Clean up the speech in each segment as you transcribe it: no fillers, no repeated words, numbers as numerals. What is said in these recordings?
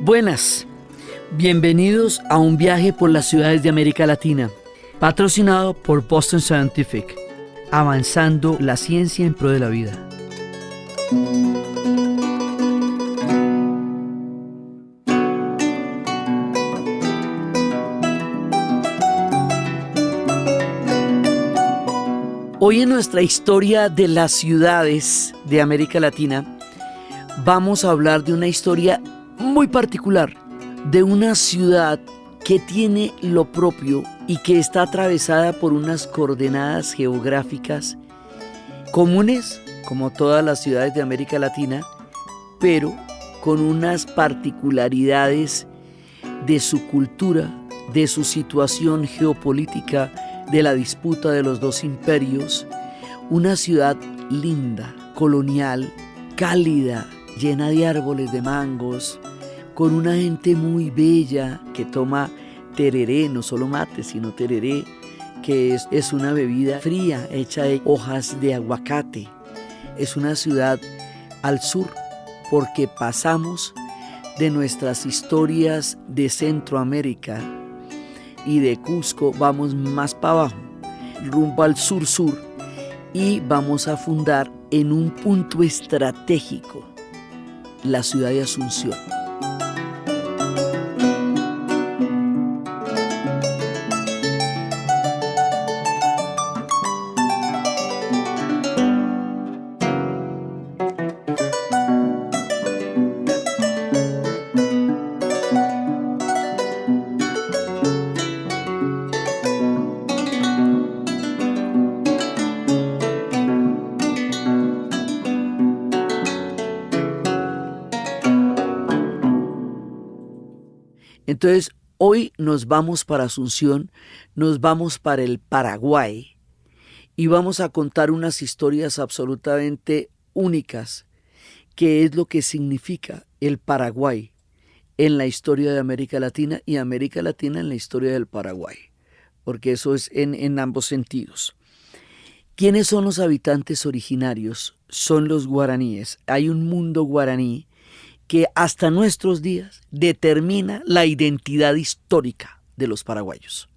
Buenas, bienvenidos a un viaje por las ciudades de América Latina, patrocinado por Boston Scientific, avanzando la ciencia en pro de la vida. Hoy en nuestra historia de las ciudades de América Latina vamos a hablar de una historia muy particular, de una ciudad que tiene lo propio y que está atravesada por unas coordenadas geográficas comunes, como todas las ciudades de América Latina, pero con unas particularidades de su cultura, de su situación geopolítica, de la disputa de los dos imperios. Una ciudad linda, colonial, cálida, llena de árboles de mangos, con una gente muy bella que toma tereré, no solo mate, sino tereré, que es una bebida fría hecha de hojas de aguacate. Es una ciudad al sur, porque pasamos de nuestras historias de Centroamérica y de Cusco, vamos más para abajo, rumbo al sur-sur, y vamos a fundar en un punto estratégico la ciudad de Asunción. Entonces, hoy nos vamos para Asunción, nos vamos para el Paraguay y vamos a contar unas historias absolutamente únicas, que es lo que significa el Paraguay en la historia de América Latina y América Latina en la historia del Paraguay, porque eso es en ambos sentidos. ¿Quiénes son los habitantes originarios? Son los guaraníes. Hay un mundo guaraní que hasta nuestros días determina la identidad histórica de los paraguayos,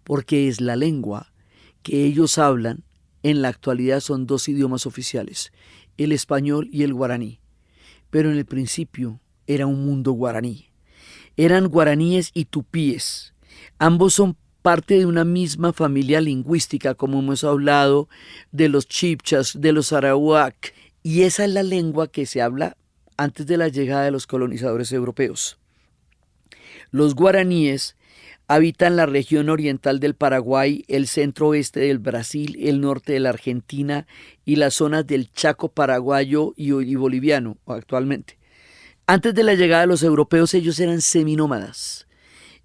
porque es la lengua que ellos hablan. En la actualidad son dos idiomas oficiales, el español y el guaraní, pero en el principio era un mundo guaraní. Eran guaraníes y tupíes, ambos son parte de una misma familia lingüística, como hemos hablado de los chibchas, de los arawak, y esa es la lengua que se habla antes de la llegada de los colonizadores europeos. Los guaraníes habitan la región oriental del Paraguay, el centro oeste del Brasil, el norte de la Argentina y las zonas del Chaco paraguayo y boliviano actualmente. Antes de la llegada de los europeos, ellos eran seminómadas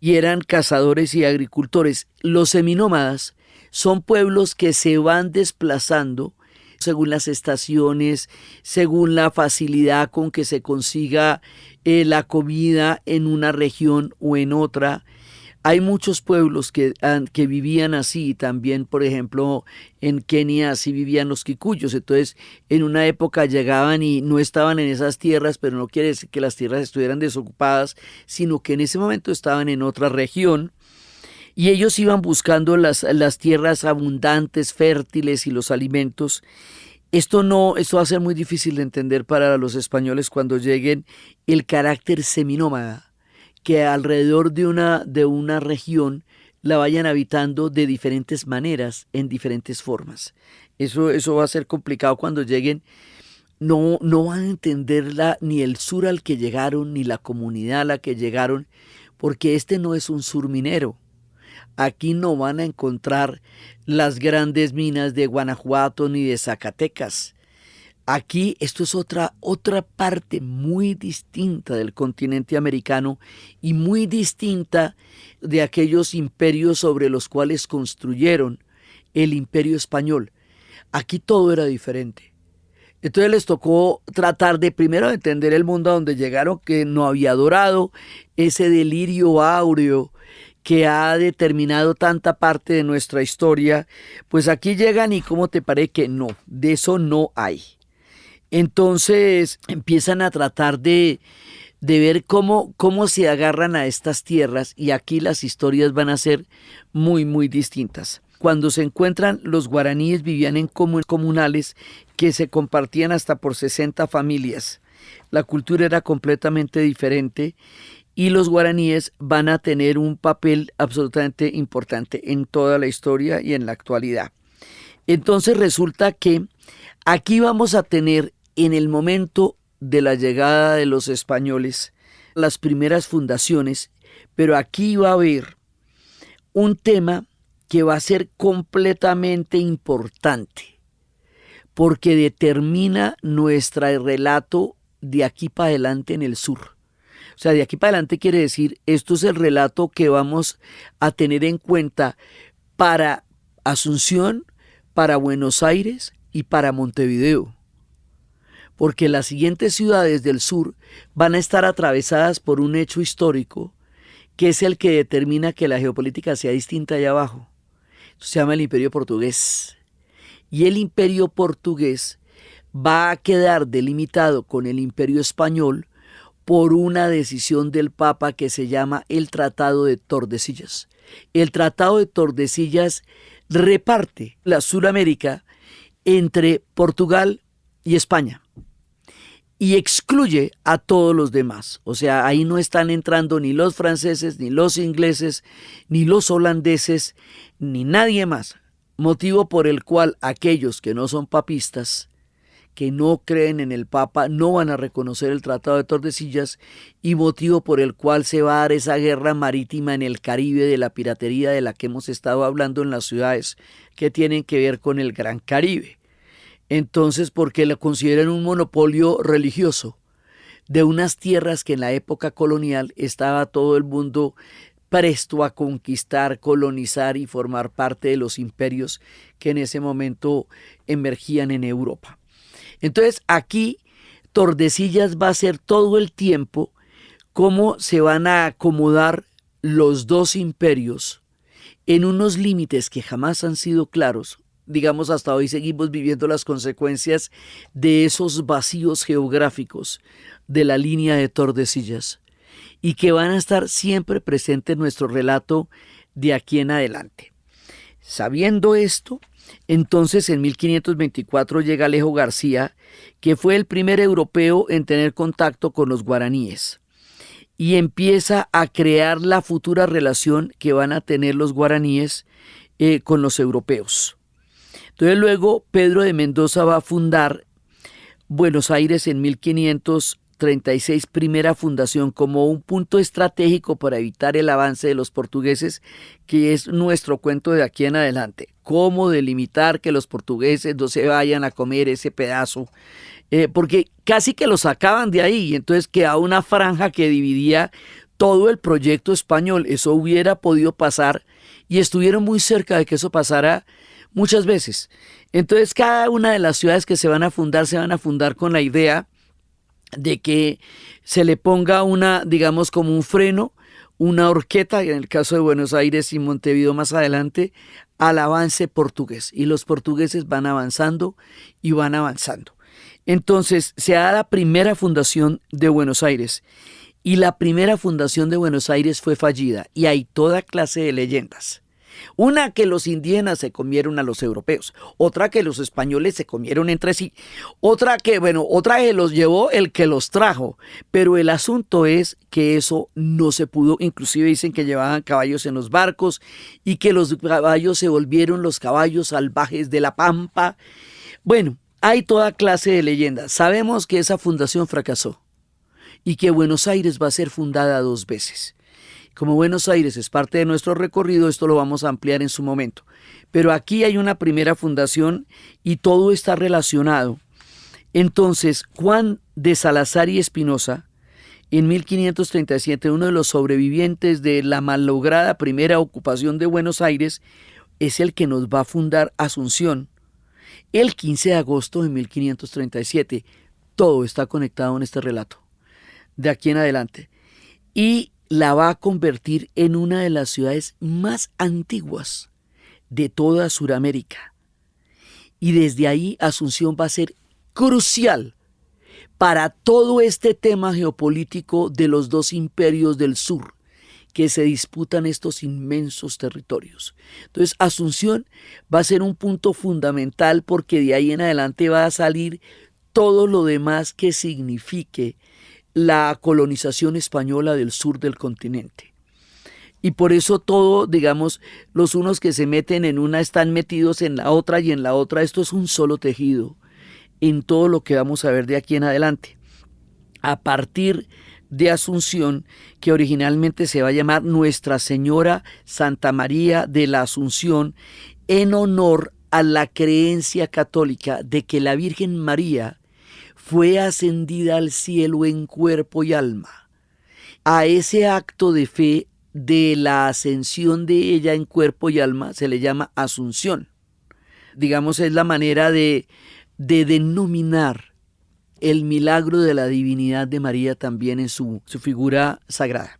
y eran cazadores y agricultores. Los seminómadas son pueblos que se van desplazando según las estaciones, según la facilidad con que se consiga la comida en una región o en otra. Hay muchos pueblos que vivían así, también por ejemplo en Kenia así vivían los kikuyos. Entonces en una época llegaban y no estaban en esas tierras, pero no quiere decir que las tierras estuvieran desocupadas, sino que en ese momento estaban en otra región. Y ellos iban buscando las tierras abundantes, fértiles y los alimentos. Esto va a ser muy difícil de entender para los españoles cuando lleguen, el carácter seminómada, que alrededor de una región la vayan habitando de diferentes maneras, en diferentes formas. Eso va a ser complicado cuando lleguen. No van a entenderla ni el sur al que llegaron, ni la comunidad a la que llegaron, porque este no es un sur minero. Aquí no van a encontrar las grandes minas de Guanajuato ni de Zacatecas. Aquí esto es otra parte muy distinta del continente americano y muy distinta de aquellos imperios sobre los cuales construyeron el imperio español. Aquí todo era diferente. Entonces les tocó tratar de primero entender el mundo a donde llegaron, que no había dorado, ese delirio áureo que ha determinado tanta parte de nuestra historia. Pues aquí llegan y ¿cómo te parece que no? De eso no hay. Entonces empiezan a tratar de de ver cómo se agarran a estas tierras, y aquí las historias van a ser muy, muy distintas. Cuando se encuentran, los guaraníes vivían en comunales que se compartían hasta por 60 familias. La cultura era completamente diferente y los guaraníes van a tener un papel absolutamente importante en toda la historia y en la actualidad. Entonces resulta que aquí vamos a tener, en el momento de la llegada de los españoles, las primeras fundaciones, pero aquí va a haber un tema que va a ser completamente importante, porque determina nuestro relato de aquí para adelante en el sur. O sea, de aquí para adelante quiere decir, esto es el relato que vamos a tener en cuenta para Asunción, para Buenos Aires y para Montevideo. Porque las siguientes ciudades del sur van a estar atravesadas por un hecho histórico que es el que determina que la geopolítica sea distinta allá abajo. Esto se llama el Imperio Portugués. Y el Imperio Portugués va a quedar delimitado con el Imperio Español por una decisión del Papa que se llama el Tratado de Tordesillas. El Tratado de Tordesillas reparte la Suramérica entre Portugal y España y excluye a todos los demás. O sea, ahí no están entrando ni los franceses, ni los ingleses, ni los holandeses, ni nadie más. Motivo por el cual aquellos que no son papistas, que no creen en el Papa, no van a reconocer el Tratado de Tordesillas, y motivo por el cual se va a dar esa guerra marítima en el Caribe de la piratería de la que hemos estado hablando en las ciudades que tienen que ver con el Gran Caribe. Entonces, porque lo consideran un monopolio religioso de unas tierras que en la época colonial estaba todo el mundo presto a conquistar, colonizar y formar parte de los imperios que en ese momento emergían en Europa. Entonces aquí Tordesillas va a ser todo el tiempo cómo se van a acomodar los dos imperios en unos límites que jamás han sido claros. Digamos, hasta hoy seguimos viviendo las consecuencias de esos vacíos geográficos de la línea de Tordesillas y que van a estar siempre presentes en nuestro relato de aquí en adelante. Sabiendo esto, entonces en 1524 llega Alejo García, que fue el primer europeo en tener contacto con los guaraníes, y empieza a crear la futura relación que van a tener los guaraníes con los europeos. Entonces luego Pedro de Mendoza va a fundar Buenos Aires en 1536, primera fundación, como un punto estratégico para evitar el avance de los portugueses, que es nuestro cuento de aquí en adelante. Cómo delimitar que los portugueses no se vayan a comer ese pedazo, porque casi que lo sacaban de ahí, y entonces quedaba una franja que dividía todo el proyecto español. Eso hubiera podido pasar, y estuvieron muy cerca de que eso pasara muchas veces. Entonces cada una de las ciudades que se van a fundar con la idea de que se le ponga una, digamos, como un freno, una horqueta, en el caso de Buenos Aires y Montevideo más adelante, al avance portugués. Y los portugueses van avanzando y van avanzando. Entonces se da la primera fundación de Buenos Aires. Y la primera fundación de Buenos Aires fue fallida. Y hay toda clase de leyendas. Una, que los indígenas se comieron a los europeos, otra que los españoles se comieron entre sí, otra que los llevó el que los trajo, pero el asunto es que eso no se pudo. Inclusive dicen que llevaban caballos en los barcos y que los caballos se volvieron los caballos salvajes de la pampa. Bueno, hay toda clase de leyendas. Sabemos que esa fundación fracasó y que Buenos Aires va a ser fundada 2 veces. Como Buenos Aires es parte de nuestro recorrido, esto lo vamos a ampliar en su momento. Pero aquí hay una primera fundación y todo está relacionado. Entonces, Juan de Salazar y Espinosa, en 1537, uno de los sobrevivientes de la malograda primera ocupación de Buenos Aires, es el que nos va a fundar Asunción el 15 de agosto de 1537. Todo está conectado en este relato, de aquí en adelante. Y la va a convertir en una de las ciudades más antiguas de toda Sudamérica. Y desde ahí Asunción va a ser crucial para todo este tema geopolítico de los dos imperios del sur que se disputan estos inmensos territorios. Entonces, Asunción va a ser un punto fundamental porque de ahí en adelante va a salir todo lo demás que signifique la colonización española del sur del continente. Y por eso todo, digamos, los unos que se meten en una están metidos en la otra y en la otra. Esto es un solo tejido en todo lo que vamos a ver de aquí en adelante. A partir de Asunción, que originalmente se va a llamar Nuestra Señora Santa María de la Asunción, en honor a la creencia católica de que la Virgen María fue ascendida al cielo en cuerpo y alma. A ese acto de fe de la ascensión de ella en cuerpo y alma se le llama Asunción. Digamos, es la manera de denominar el milagro de la divinidad de María también en su figura sagrada.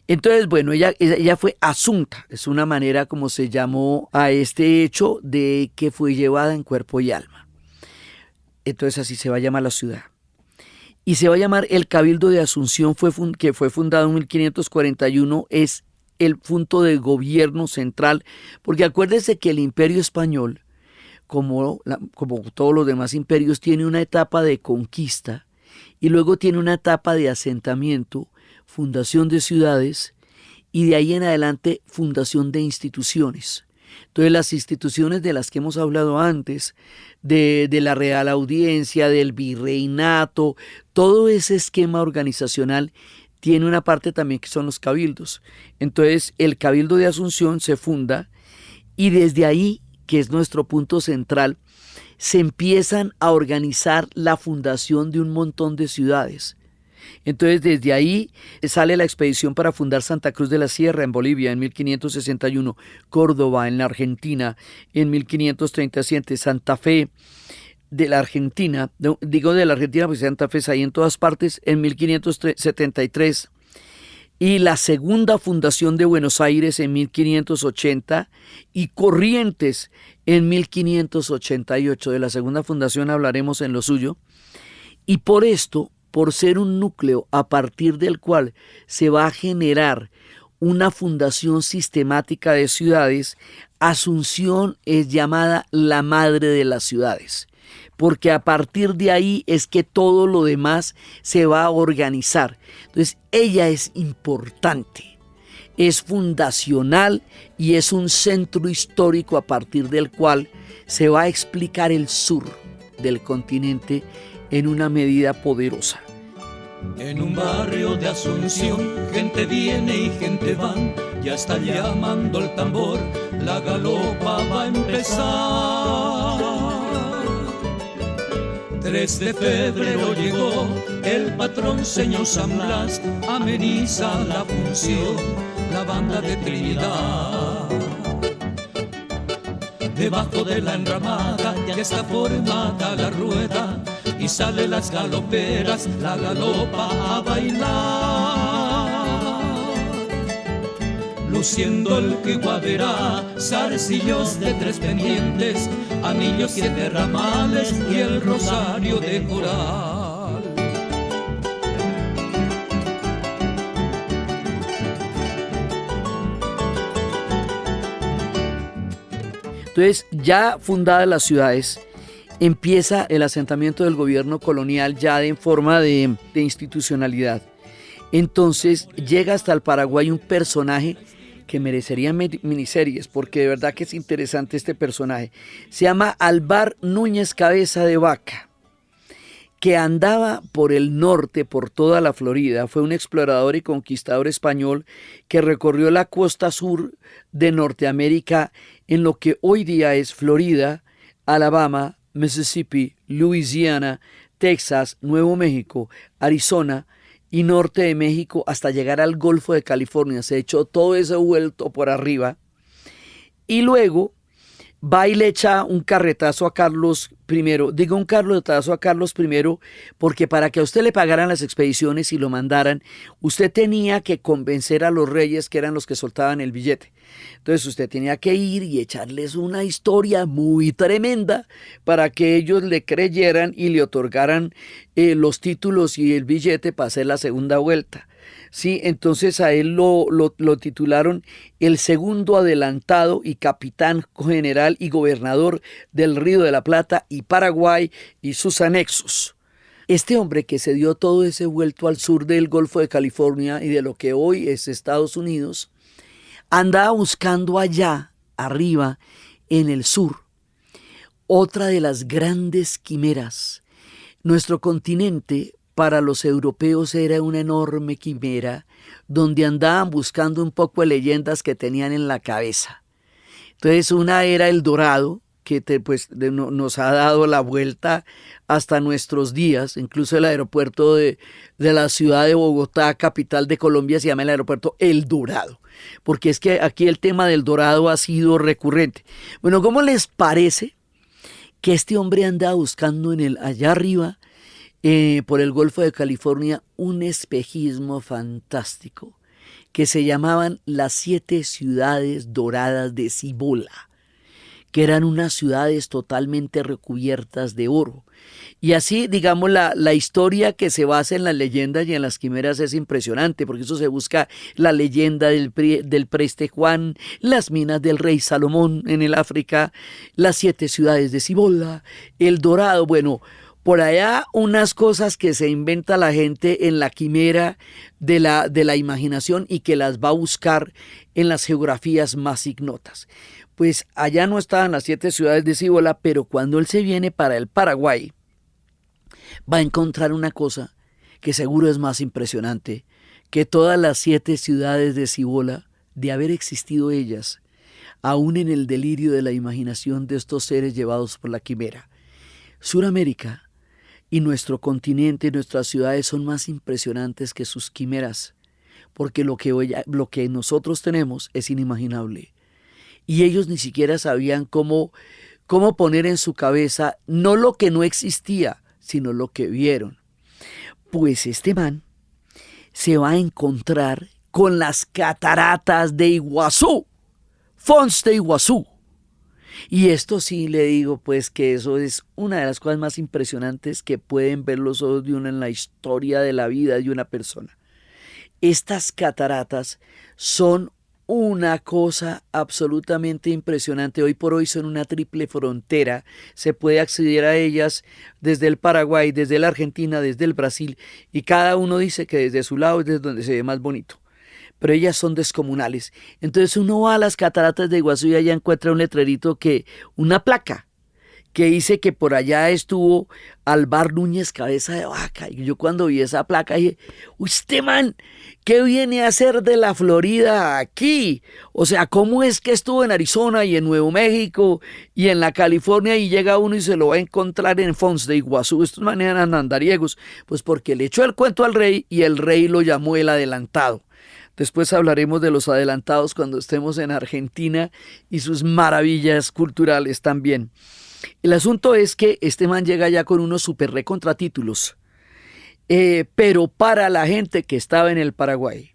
Entonces, bueno, ella fue asunta, es una manera como se llamó a este hecho de que fue llevada en cuerpo y alma. Entonces así se va a llamar la ciudad. Y se va a llamar el Cabildo de Asunción, que fue fundado en 1541, es el punto de gobierno central, porque acuérdense que el Imperio Español, como todos los demás imperios, tiene una etapa de conquista y luego tiene una etapa de asentamiento, fundación de ciudades y de ahí en adelante fundación de instituciones. Entonces las instituciones de las que hemos hablado antes, de la Real Audiencia, del Virreinato, todo ese esquema organizacional tiene una parte también que son los cabildos. Entonces el Cabildo de Asunción se funda y desde ahí, que es nuestro punto central, se empiezan a organizar la fundación de un montón de ciudades. Entonces desde ahí sale la expedición para fundar Santa Cruz de la Sierra en Bolivia en 1561, Córdoba en la Argentina en 1537, Santa Fe de la Argentina, digo de la Argentina porque Santa Fe es ahí en todas partes, en 1573, y la segunda fundación de Buenos Aires en 1580 y Corrientes en 1588. De la segunda fundación hablaremos en lo suyo. Y por esto, por ser un núcleo a partir del cual se va a generar una fundación sistemática de ciudades, Asunción es llamada la madre de las ciudades, porque a partir de ahí es que todo lo demás se va a organizar. Entonces ella es importante, es fundacional y es un centro histórico a partir del cual se va a explicar el sur del continente en una medida poderosa. En un barrio de Asunción, gente viene y gente va, ya está llamando el tambor, la galopa va a empezar. 3 de febrero llegó el patrón señor San Blas, ameniza la función, la banda de Trinidad. Debajo de la enramada ya está formada la rueda y salen las galoperas, la galopa a bailar. Luciendo el quiguaderá, zarcillos de 3 pendientes, anillos 7 ramales y el rosario de coral. Entonces, ya fundadas las ciudades, empieza el asentamiento del gobierno colonial ya en forma de institucionalidad. Entonces llega hasta el Paraguay un personaje que merecería miniseries, porque de verdad que es interesante este personaje. Se llama Alvar Núñez Cabeza de Vaca, que andaba por el norte, por toda la Florida. Fue un explorador y conquistador español que recorrió la costa sur de Norteamérica en lo que hoy día es Florida, Alabama, Mississippi, Louisiana, Texas, Nuevo México, Arizona y norte de México hasta llegar al Golfo de California. Se echó todo ese vuelto por arriba y luego va y le echa un carretazo a Carlos I. Digo un carretazo a Carlos I porque para que a usted le pagaran las expediciones y lo mandaran, usted tenía que convencer a los reyes, que eran los que soltaban el billete. Entonces usted tenía que ir y echarles una historia muy tremenda para que ellos le creyeran y le otorgaran los títulos y el billete para hacer la segunda vuelta. Sí, entonces a él lo titularon el segundo adelantado y capitán general y gobernador del Río de la Plata y Paraguay y sus anexos. Este hombre que se dio todo ese vuelto al sur del Golfo de California y de lo que hoy es Estados Unidos, andaba buscando allá, arriba, en el sur, otra de las grandes quimeras. Nuestro continente para los europeos era una enorme quimera donde andaban buscando un poco de leyendas que tenían en la cabeza. Entonces una era El Dorado, que nos ha dado la vuelta hasta nuestros días. Incluso el aeropuerto de la ciudad de Bogotá, capital de Colombia, se llama el aeropuerto El Dorado, porque es que aquí el tema del dorado ha sido recurrente. Bueno, ¿cómo les parece que este hombre anda buscando allá arriba, por el Golfo de California, un espejismo fantástico que se llamaban las 7 ciudades doradas de Cibola, que eran unas ciudades totalmente recubiertas de oro? Y así, digamos, la historia que se basa en las leyendas y en las quimeras es impresionante, porque eso se busca la leyenda del preste Juan, las minas del rey Salomón en el África, las 7 ciudades de Cibola, El Dorado. Bueno, por allá unas cosas que se inventa la gente en la quimera de la imaginación y que las va a buscar en las geografías más ignotas. Pues allá no estaban las 7 ciudades de Cibola, pero cuando él se viene para el Paraguay, va a encontrar una cosa que seguro es más impresionante que todas las 7 ciudades de Cibola, de haber existido ellas, aún en el delirio de la imaginación de estos seres llevados por la quimera. Suramérica y nuestro continente y nuestras ciudades son más impresionantes que sus quimeras, porque lo que nosotros tenemos es inimaginable. Y ellos ni siquiera sabían cómo poner en su cabeza no lo que no existía, sino lo que vieron. Pues este man se va a encontrar con las cataratas de Iguazú, Foz de Iguazú. Y esto sí le digo pues que eso es una de las cosas más impresionantes que pueden ver los ojos de uno en la historia de la vida de una persona. Estas cataratas son una cosa absolutamente impresionante. Hoy por hoy son una triple frontera. Se puede acceder a ellas desde el Paraguay, desde la Argentina, desde el Brasil, y cada uno dice que desde su lado es desde donde se ve más bonito. Pero ellas son descomunales. Entonces uno va a las cataratas de Iguazú y allá encuentra un letrerito, una placa que dice que por allá estuvo Alvar Núñez Cabeza de Vaca. Y yo cuando vi esa placa dije, usted man, ¿qué viene a hacer de la Florida aquí? O sea, ¿cómo es que estuvo en Arizona y en Nuevo México y en la California y llega uno y se lo va a encontrar en Foz de Iguazú? Estos manes eran andariegos. Pues porque le echó el cuento al rey y el rey lo llamó el adelantado. Después hablaremos de los adelantados cuando estemos en Argentina y sus maravillas culturales también. El asunto es que este man llega ya con unos super recontratítulos, pero para la gente que estaba en el Paraguay,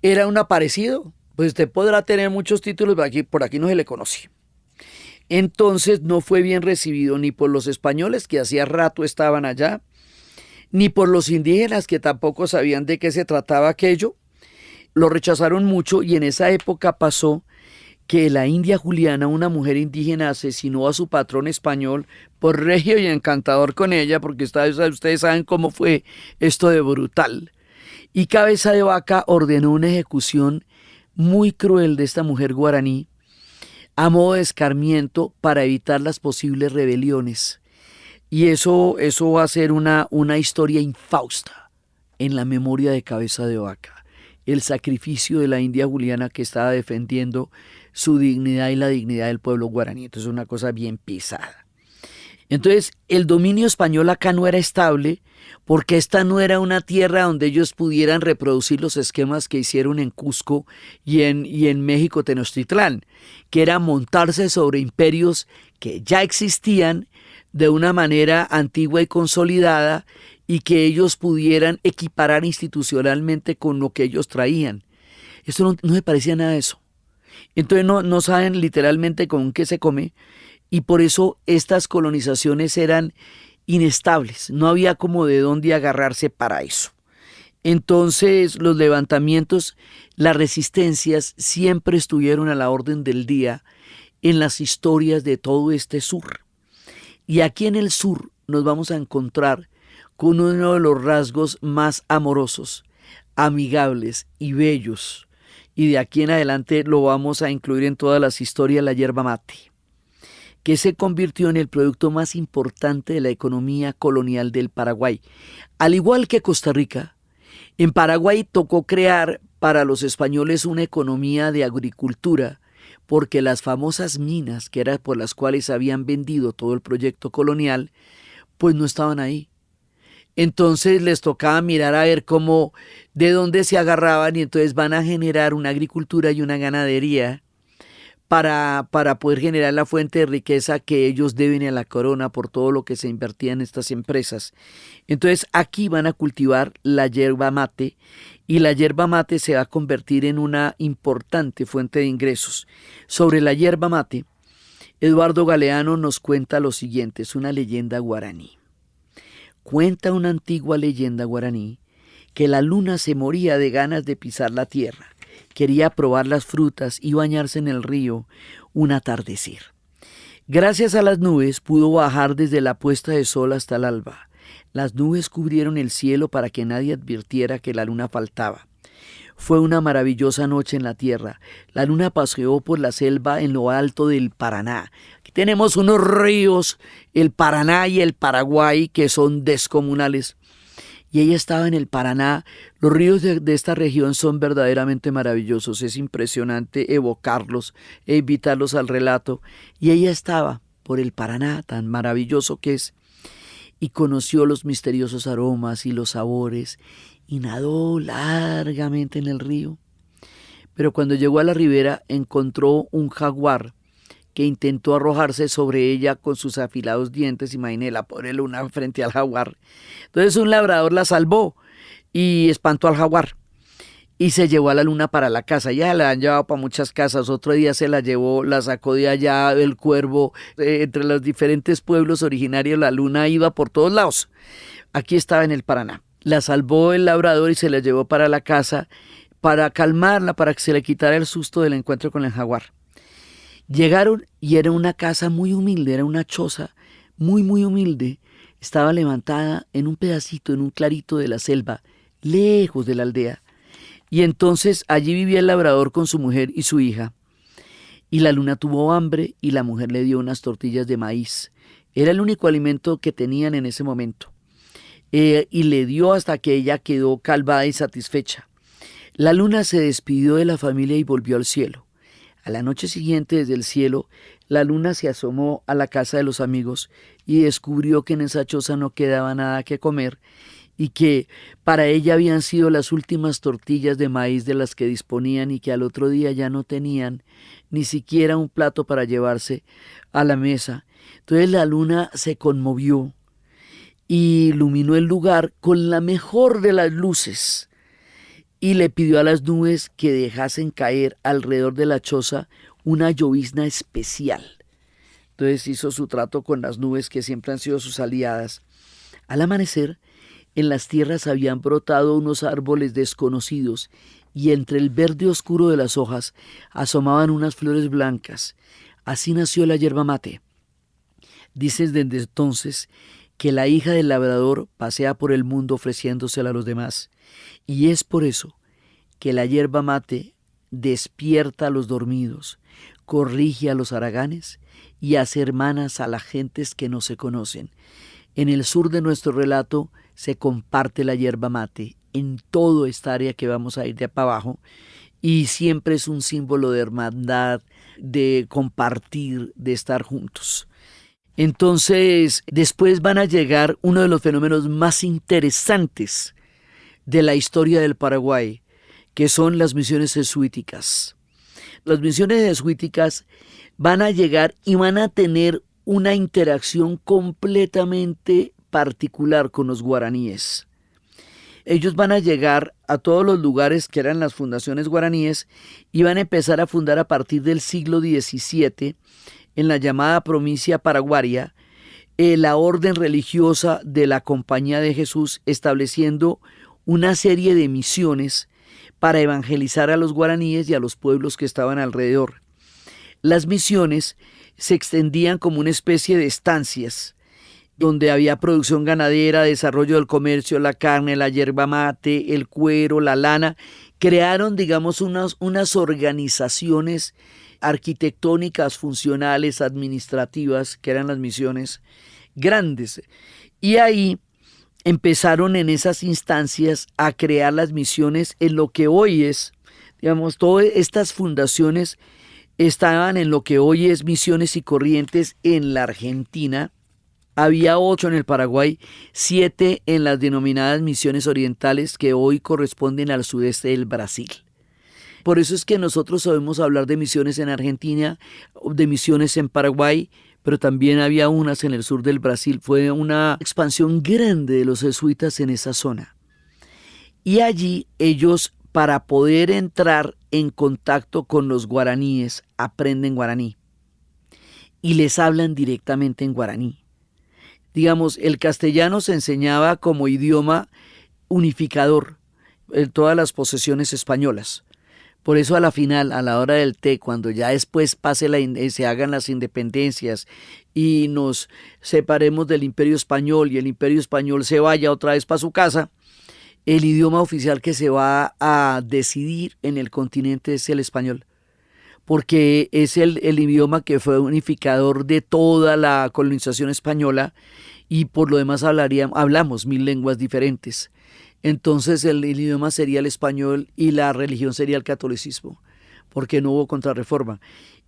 ¿era un aparecido? Pues usted podrá tener muchos títulos, pero por aquí no se le conoce. Entonces no fue bien recibido ni por los españoles, que hacía rato estaban allá, ni por los indígenas, que tampoco sabían de qué se trataba aquello. Lo rechazaron mucho y en esa época pasó que la India Juliana, una mujer indígena, asesinó a su patrón español por regio y encantador con ella, porque ustedes saben cómo fue esto de brutal. Y Cabeza de Vaca ordenó una ejecución muy cruel de esta mujer guaraní a modo de escarmiento para evitar las posibles rebeliones. Y eso va a ser una historia infausta en la memoria de Cabeza de Vaca. El sacrificio de la India Juliana que estaba defendiendo su dignidad y la dignidad del pueblo guaraní. Entonces es una cosa bien pesada. Entonces, el dominio español acá no era estable porque esta no era una tierra donde ellos pudieran reproducir los esquemas que hicieron en Cusco y en México Tenochtitlán, que era montarse sobre imperios que ya existían de una manera antigua y consolidada y que ellos pudieran equiparar institucionalmente con lo que ellos traían. Esto no me parecía nada de eso. Entonces no saben literalmente con qué se come y por eso estas colonizaciones eran inestables, no había como de dónde agarrarse para eso. Entonces los levantamientos, las resistencias siempre estuvieron a la orden del día en las historias de todo este sur. Y aquí en el sur nos vamos a encontrar con uno de los rasgos más amorosos, amigables y bellos. Y de aquí en adelante lo vamos a incluir en todas las historias, la yerba mate, que se convirtió en el producto más importante de la economía colonial del Paraguay. Al igual que Costa Rica, en Paraguay tocó crear para los españoles una economía de agricultura, porque las famosas minas, que eran por las cuales habían vendido todo el proyecto colonial, pues no estaban ahí. Entonces les tocaba mirar a ver cómo, de dónde se agarraban y entonces van a generar una agricultura y una ganadería para poder generar la fuente de riqueza que ellos deben a la corona por todo lo que se invertía en estas empresas. Entonces aquí van a cultivar la yerba mate y la yerba mate se va a convertir en una importante fuente de ingresos. Sobre la yerba mate, Eduardo Galeano nos cuenta lo siguiente, es una leyenda guaraní. Cuenta una antigua leyenda guaraní que la luna se moría de ganas de pisar la tierra. Quería probar las frutas y bañarse en el río un atardecer. Gracias a las nubes pudo bajar desde la puesta de sol hasta el alba. Las nubes cubrieron el cielo para que nadie advirtiera que la luna faltaba. Fue una maravillosa noche en la tierra. La luna paseó por la selva en lo alto del Paraná. Aquí tenemos unos ríos, el Paraná y el Paraguay, que son descomunales. Y ella estaba en el Paraná. Los ríos de esta región son verdaderamente maravillosos. Es impresionante evocarlos e invitarlos al relato. Y ella estaba por el Paraná, tan maravilloso que es, y conoció los misteriosos aromas y los sabores, y nadó largamente en el río. Pero cuando llegó a la ribera encontró un jaguar que intentó arrojarse sobre ella con sus afilados dientes. Imagínese la pobre luna frente al jaguar. Entonces un labrador la salvó y espantó al jaguar y se llevó a la luna para la casa. Ya la han llevado para muchas casas. Otro día se la llevó, la sacó de allá el cuervo. Entre los diferentes pueblos originarios la luna iba por todos lados. Aquí estaba en el Paraná. La salvó el labrador y se la llevó para la casa para calmarla, para que se le quitara el susto del encuentro con el jaguar. Llegaron y era una casa muy humilde, era una choza muy humilde. Estaba levantada en un pedacito, en un clarito de la selva, lejos de la aldea. Y entonces allí vivía el labrador con su mujer y su hija. Y la luna tuvo hambre y la mujer le dio unas tortillas de maíz. Era el único alimento que tenían en ese momento. Y le dio hasta que ella quedó calvada y satisfecha. La luna se despidió de la familia y volvió al cielo. A la noche siguiente, desde el cielo, la luna se asomó a la casa de los amigos y descubrió que en esa choza no quedaba nada que comer y que para ella habían sido las últimas tortillas de maíz de las que disponían y que al otro día ya no tenían ni siquiera un plato para llevarse a la mesa. Entonces la luna se conmovió y iluminó el lugar con la mejor de las luces. Y le pidió a las nubes que dejasen caer alrededor de la choza una llovizna especial. Entonces hizo su trato con las nubes que siempre han sido sus aliadas. Al amanecer, en las tierras habían brotado unos árboles desconocidos y entre el verde oscuro de las hojas asomaban unas flores blancas. Así nació la yerba mate. Dices desde entonces que la hija del labrador pasea por el mundo ofreciéndosela a los demás. Y es por eso que la yerba mate despierta a los dormidos, corrige a los haraganes y hace hermanas a las gentes que no se conocen. En el sur de nuestro relato se comparte la yerba mate en toda esta área que vamos a ir de para abajo y siempre es un símbolo de hermandad, de compartir, de estar juntos. Entonces, después van a llegar uno de los fenómenos más interesantes de la historia del Paraguay, que son las misiones jesuíticas. Las misiones jesuíticas van a llegar y van a tener una interacción completamente particular con los guaraníes. Ellos van a llegar a todos los lugares que eran las fundaciones guaraníes y van a empezar a fundar a partir del siglo XVII en la llamada provincia paraguaria, la orden religiosa de la Compañía de Jesús, estableciendo una serie de misiones para evangelizar a los guaraníes y a los pueblos que estaban alrededor. Las misiones se extendían como una especie de estancias, donde había producción ganadera, desarrollo del comercio, la carne, la yerba mate, el cuero, la lana. Crearon, digamos, unas organizaciones arquitectónicas, funcionales, administrativas, que eran las misiones grandes. Y ahí empezaron en esas instancias a crear las misiones en lo que hoy es, digamos, todas estas fundaciones estaban en lo que hoy es Misiones y Corrientes en la Argentina. Había 8 en el Paraguay, 7 en las denominadas misiones orientales que hoy corresponden al sudeste del Brasil. Por eso es que nosotros sabemos hablar de misiones en Argentina, de misiones en Paraguay, pero también había unas en el sur del Brasil. Fue una expansión grande de los jesuitas en esa zona. Y allí ellos, para poder entrar en contacto con los guaraníes, aprenden guaraní y les hablan directamente en guaraní. Digamos, el castellano se enseñaba como idioma unificador en todas las posesiones españolas. Por eso a la final, a la hora del té, cuando ya después se hagan las independencias y nos separemos del Imperio Español y el Imperio Español se vaya otra vez para su casa, el idioma oficial que se va a decidir en el continente es el español, porque es el idioma que fue unificador de toda la colonización española y por lo demás hablamos 1000 lenguas diferentes. Entonces el idioma sería el español y la religión sería el catolicismo, porque no hubo contrarreforma.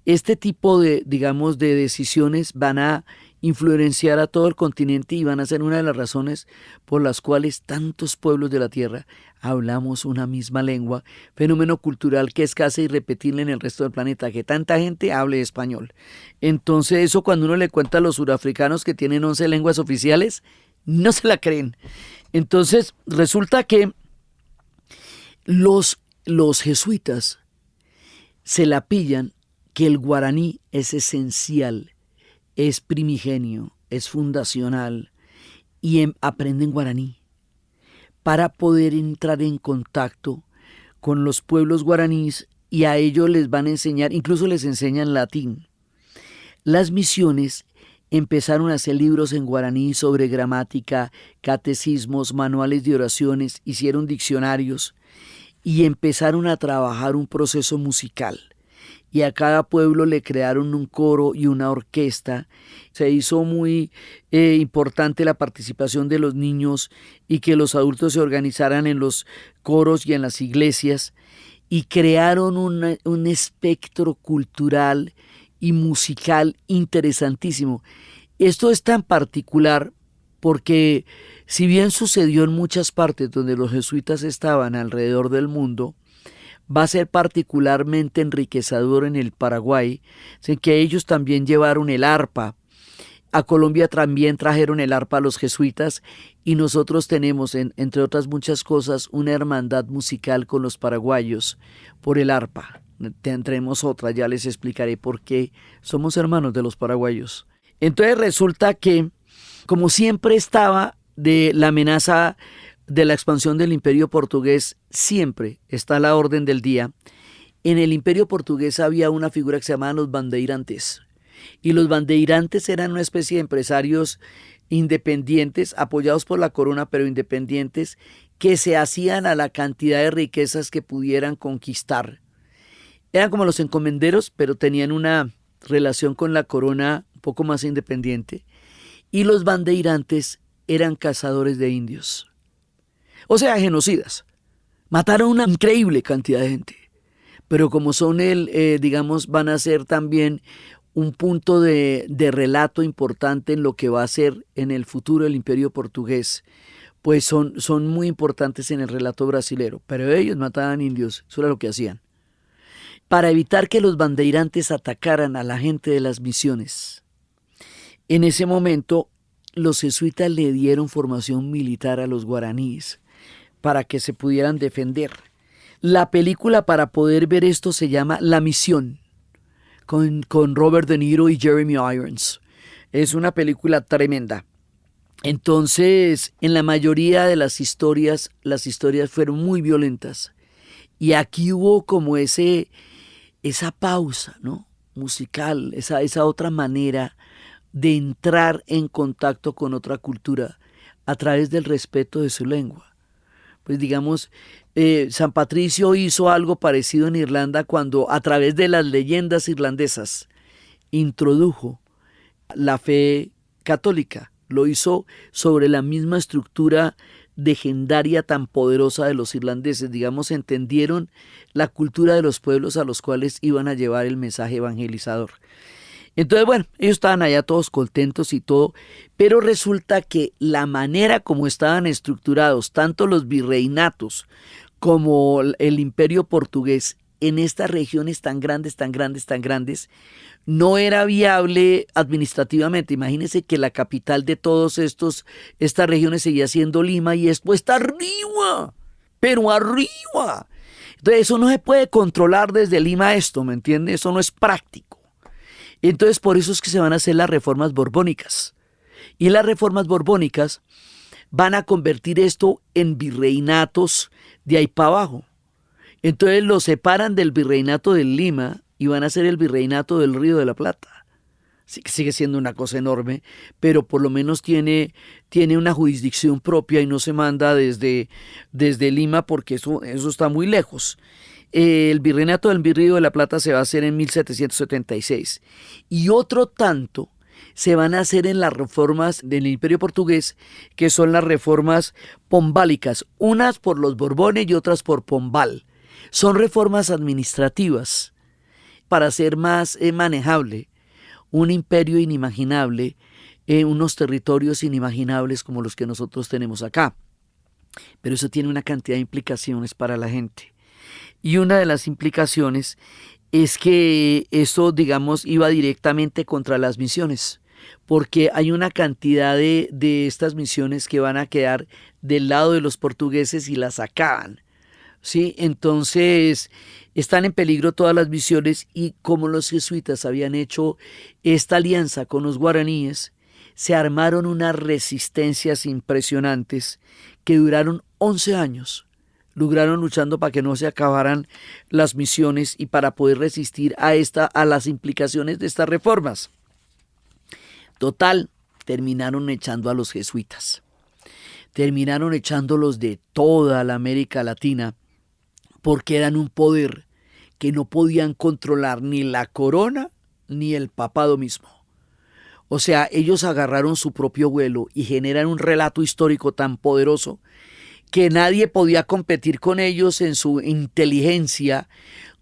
Este tipo de, digamos, de decisiones van a influenciar a todo el continente y van a ser una de las razones por las cuales tantos pueblos de la tierra hablamos una misma lengua, fenómeno cultural que es casi irrepetible en el resto del planeta, que tanta gente hable español. Entonces eso, cuando uno le cuenta a los surafricanos que tienen 11 lenguas oficiales, no se la creen. Entonces resulta que los jesuitas se la pillan que el guaraní es esencial, es primigenio, es fundacional, y aprenden guaraní para poder entrar en contacto con los pueblos guaraníes, y a ellos les van a enseñar, incluso les enseñan latín. Las misiones empezaron a hacer libros en guaraní sobre gramática, catecismos, manuales de oraciones, hicieron diccionarios y empezaron a trabajar un proceso musical. Y a cada pueblo le crearon un coro y una orquesta. Se hizo muy importante la participación de los niños y que los adultos se organizaran en los coros y en las iglesias, y crearon un espectro cultural y musical interesantísimo. Esto es tan particular porque, si bien sucedió en muchas partes donde los jesuitas estaban alrededor del mundo, va a ser particularmente enriquecedor en el Paraguay, en que ellos también llevaron el arpa. A Colombia también trajeron el arpa a los jesuitas, y nosotros tenemos, entre otras muchas cosas, una hermandad musical con los paraguayos por el arpa. Tendremos otra, ya les explicaré por qué somos hermanos de los paraguayos. Entonces resulta que, como siempre estaba de la amenaza de la expansión del Imperio Portugués, siempre está a la orden del día. En el Imperio Portugués había una figura que se llamaban los bandeirantes, y los bandeirantes eran una especie de empresarios independientes, apoyados por la corona, pero independientes, que se hacían a la cantidad de riquezas que pudieran conquistar. Eran como los encomenderos, pero tenían una relación con la corona un poco más independiente. Y los bandeirantes eran cazadores de indios, o sea, genocidas. Mataron una increíble cantidad de gente, pero como son digamos, van a ser también un punto de relato importante en lo que va a ser en el futuro el imperio portugués, pues son muy importantes en el relato brasilero, pero ellos mataban indios, eso era lo que hacían. Para evitar que los bandeirantes atacaran a la gente de las misiones. En ese momento, los jesuitas le dieron formación militar a los guaraníes para que se pudieran defender. La película para poder ver esto se llama La Misión, con Robert De Niro y Jeremy Irons. Es una película tremenda. Entonces, en la mayoría de las historias fueron muy violentas. Y aquí hubo como esa pausa, ¿no? Musical, esa otra manera de entrar en contacto con otra cultura a través del respeto de su lengua. Pues digamos, San Patricio hizo algo parecido en Irlanda cuando a través de las leyendas irlandesas introdujo la fe católica. Lo hizo sobre la misma estructura legendaria tan poderosa de los irlandeses. Digamos, entendieron la cultura de los pueblos a los cuales iban a llevar el mensaje evangelizador. Entonces, bueno, ellos estaban allá todos contentos y todo, pero resulta que la manera como estaban estructurados, tanto los virreinatos como el imperio portugués, en estas regiones tan grandes, no era viable administrativamente. Imagínense que la capital de todas estas regiones seguía siendo Lima y esto está arriba, pero arriba. Entonces eso no se puede controlar desde Lima esto, ¿me entiende? Eso no es práctico. Entonces por eso es que se van a hacer las reformas borbónicas. Y las reformas borbónicas van a convertir esto en virreinatos de ahí para abajo. Entonces lo separan del virreinato de Lima y van a hacer el virreinato del Río de la Plata. Sí, sigue siendo una cosa enorme, pero por lo menos tiene una jurisdicción propia y no se manda desde Lima porque eso está muy lejos. El virreinato del Río de la Plata se va a hacer en 1776 y otro tanto se van a hacer en las reformas del Imperio Portugués, que son las reformas pombálicas, unas por los Borbones y otras por Pombal. Son reformas administrativas para hacer más manejable un imperio inimaginable, unos territorios inimaginables como los que nosotros tenemos acá. Pero eso tiene una cantidad de implicaciones para la gente. Y una de las implicaciones es que eso, digamos, iba directamente contra las misiones, porque hay una cantidad de estas misiones que van a quedar del lado de los portugueses y las acaban. ¿Sí? Entonces están en peligro todas las misiones y como los jesuitas habían hecho esta alianza con los guaraníes, se armaron unas resistencias impresionantes que duraron 11 años. Lograron luchando para que no se acabaran las misiones y para poder resistir a las implicaciones de estas reformas. Total, terminaron echando a los jesuitas. Terminaron echándolos de toda la América Latina porque eran un poder que no podían controlar ni la corona ni el papado mismo. O sea, ellos agarraron su propio vuelo y generan un relato histórico tan poderoso que nadie podía competir con ellos en su inteligencia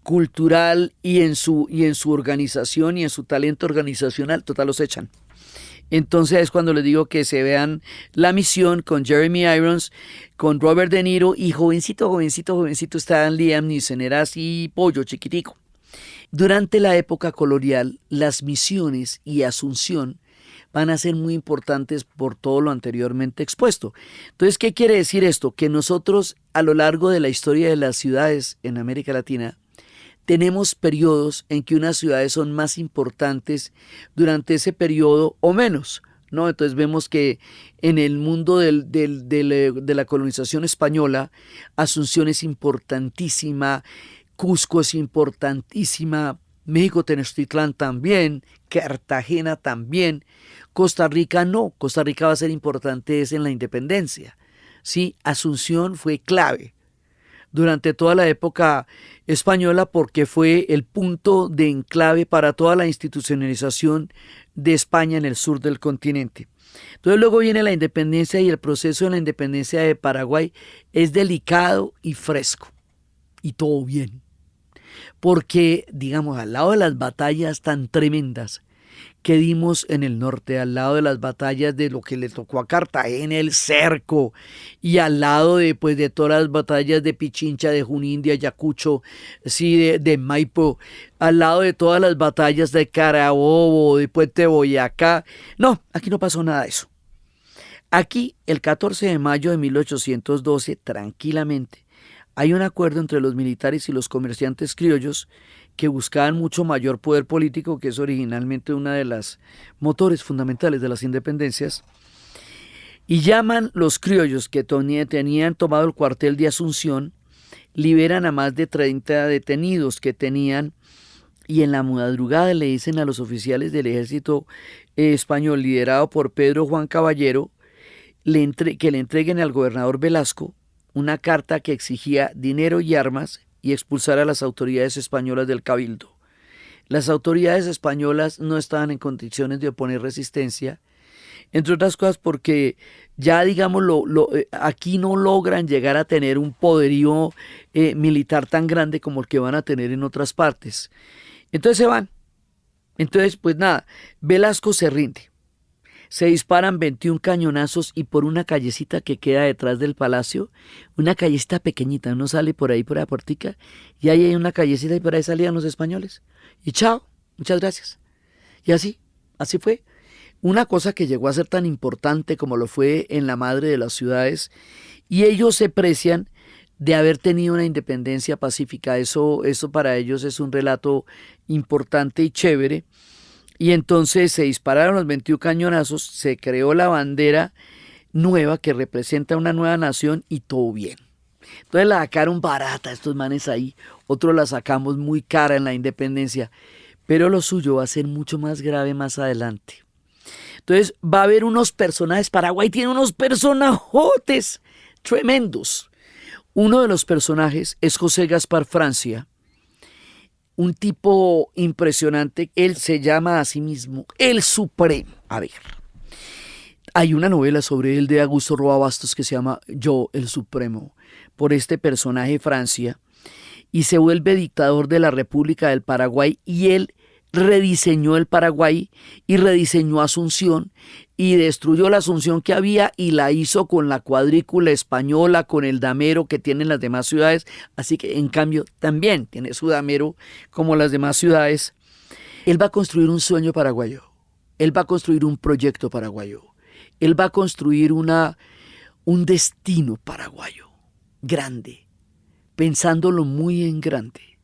cultural y en su organización y en su talento organizacional. Total, los echan. Entonces es cuando les digo que se vean La Misión con Jeremy Irons, con Robert De Niro y jovencito está Liam Neeson, era así pollo chiquitico. Durante la época colonial, las misiones y Asunción van a ser muy importantes por todo lo anteriormente expuesto. Entonces, ¿qué quiere decir esto? Que nosotros a lo largo de la historia de las ciudades en América Latina tenemos periodos en que unas ciudades son más importantes durante ese periodo o menos, ¿no? Entonces vemos que en el mundo de la colonización española, Asunción es importantísima, Cusco es importantísima, México Tenochtitlán también, Cartagena también, Costa Rica no, Costa Rica va a ser importante es en la independencia, ¿sí? Asunción fue clave durante toda la época española porque fue el punto de enclave para toda la institucionalización de España en el sur del continente. Entonces luego viene la independencia y el proceso de la independencia de Paraguay es delicado y fresco y todo bien. porque, digamos, al lado de las batallas tan tremendas que dimos en el norte, al lado de las batallas de lo que le tocó a Cartagena, el cerco, y al lado de, pues, de todas las batallas de Pichincha, de Junín, de Ayacucho, sí, de Maipo, al lado de todas las batallas de Carabobo, de Puente Boyacá. No, aquí no pasó nada de eso. Aquí, el 14 de mayo de 1812, tranquilamente, hay un acuerdo entre los militares y los comerciantes criollos que buscaban mucho mayor poder político, que es originalmente una de las motores fundamentales de las independencias, y llaman los criollos que tenían tomado el cuartel de Asunción, liberan a más de 30 detenidos que tenían, y en la madrugada le dicen a los oficiales del ejército español liderado por Pedro Juan Caballero que le entreguen al gobernador Velasco una carta que exigía dinero y armas y expulsar a las autoridades españolas del cabildo. Las autoridades españolas no estaban en condiciones de oponer resistencia, entre otras cosas porque ya, digamos, aquí no logran llegar a tener un poderío militar tan grande como el que van a tener en otras partes. Entonces se van. Entonces, pues nada, Velasco se rinde. Se disparan 21 cañonazos y por una callecita que queda detrás del palacio, una callecita pequeñita, uno sale por ahí por la puertica y ahí hay una callecita y por ahí salían los españoles. Y chao, muchas gracias. Y así fue. Una cosa que llegó a ser tan importante como lo fue en la madre de las ciudades, y ellos se precian de haber tenido una independencia pacífica. Eso para ellos es un relato importante y chévere. Y entonces se dispararon los 21 cañonazos, se creó la bandera nueva que representa una nueva nación y todo bien. Entonces la sacaron barata estos manes ahí, otros la sacamos muy cara en la independencia, pero lo suyo va a ser mucho más grave más adelante. Entonces va a haber unos personajes, Paraguay tiene unos personajotes tremendos. Uno de los personajes es José Gaspar Francia, un tipo impresionante. Él se llama a sí mismo el Supremo. A ver, hay una novela sobre él de Augusto Roa Bastos que se llama Yo, el Supremo, por este personaje Francia, y se vuelve dictador de la República del Paraguay, y él rediseñó el Paraguay y rediseñó Asunción y destruyó la Asunción que había y la hizo con la cuadrícula española, con el damero que tienen las demás ciudades. Así que en cambio también tiene su damero como las demás ciudades. Él va a construir un sueño paraguayo, él va a construir un proyecto paraguayo, él va a construir un destino paraguayo grande, pensándolo muy en grande.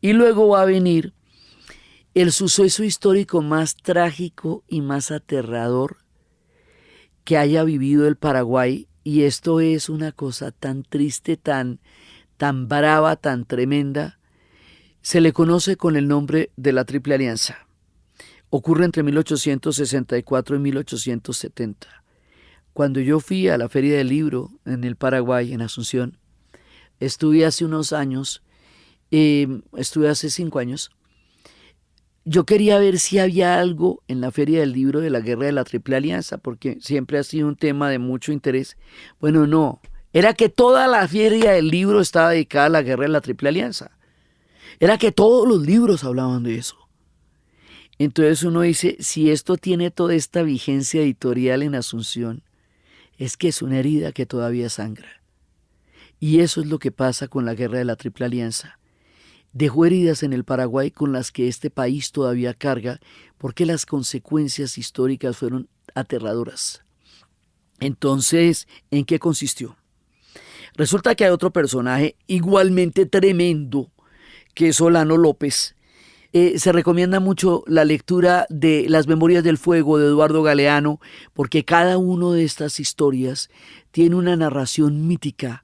Y luego va a venir el suceso histórico más trágico y más aterrador que haya vivido el Paraguay, y esto es una cosa tan triste, tan brava, tan tremenda. Se le conoce con el nombre de la Triple Alianza. Ocurre entre 1864 y 1870. Cuando yo fui a la Feria del Libro en el Paraguay, en Asunción, estuve hace unos años, estuve hace 5 años. Yo quería ver si había algo en la Feria del Libro de la Guerra de la Triple Alianza, porque siempre ha sido un tema de mucho interés. Bueno, no, era que toda la Feria del Libro estaba dedicada a la Guerra de la Triple Alianza. Era que todos los libros hablaban de eso. Entonces uno dice, si esto tiene toda esta vigencia editorial en Asunción, es que es una herida que todavía sangra. Y eso es lo que pasa con la Guerra de la Triple Alianza. Dejó heridas en el Paraguay con las que este país todavía carga, porque las consecuencias históricas fueron aterradoras. Entonces, ¿en qué consistió? Resulta que hay otro personaje igualmente tremendo, que es Solano López. Se recomienda mucho la lectura de Las Memorias del Fuego de Eduardo Galeano, porque cada una de estas historias tiene una narración mítica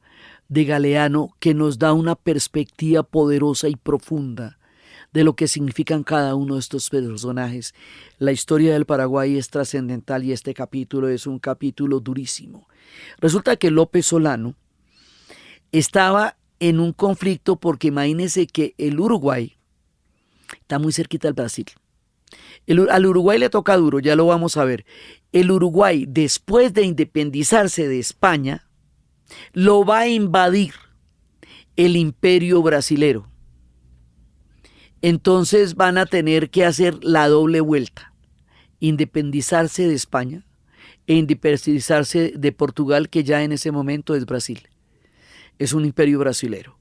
de Galeano que nos da una perspectiva poderosa y profunda de lo que significan cada uno de estos personajes. La historia del Paraguay es trascendental y este capítulo es un capítulo durísimo. Resulta que López Solano estaba en un conflicto porque imagínense que el Uruguay está muy cerquita del Brasil. Al Uruguay le toca duro, ya lo vamos a ver. El Uruguay, después de independizarse de España, lo va a invadir el imperio brasilero. Entonces van a tener que hacer la doble vuelta, independizarse de España e independizarse de Portugal, que ya en ese momento es Brasil, es un imperio brasilero.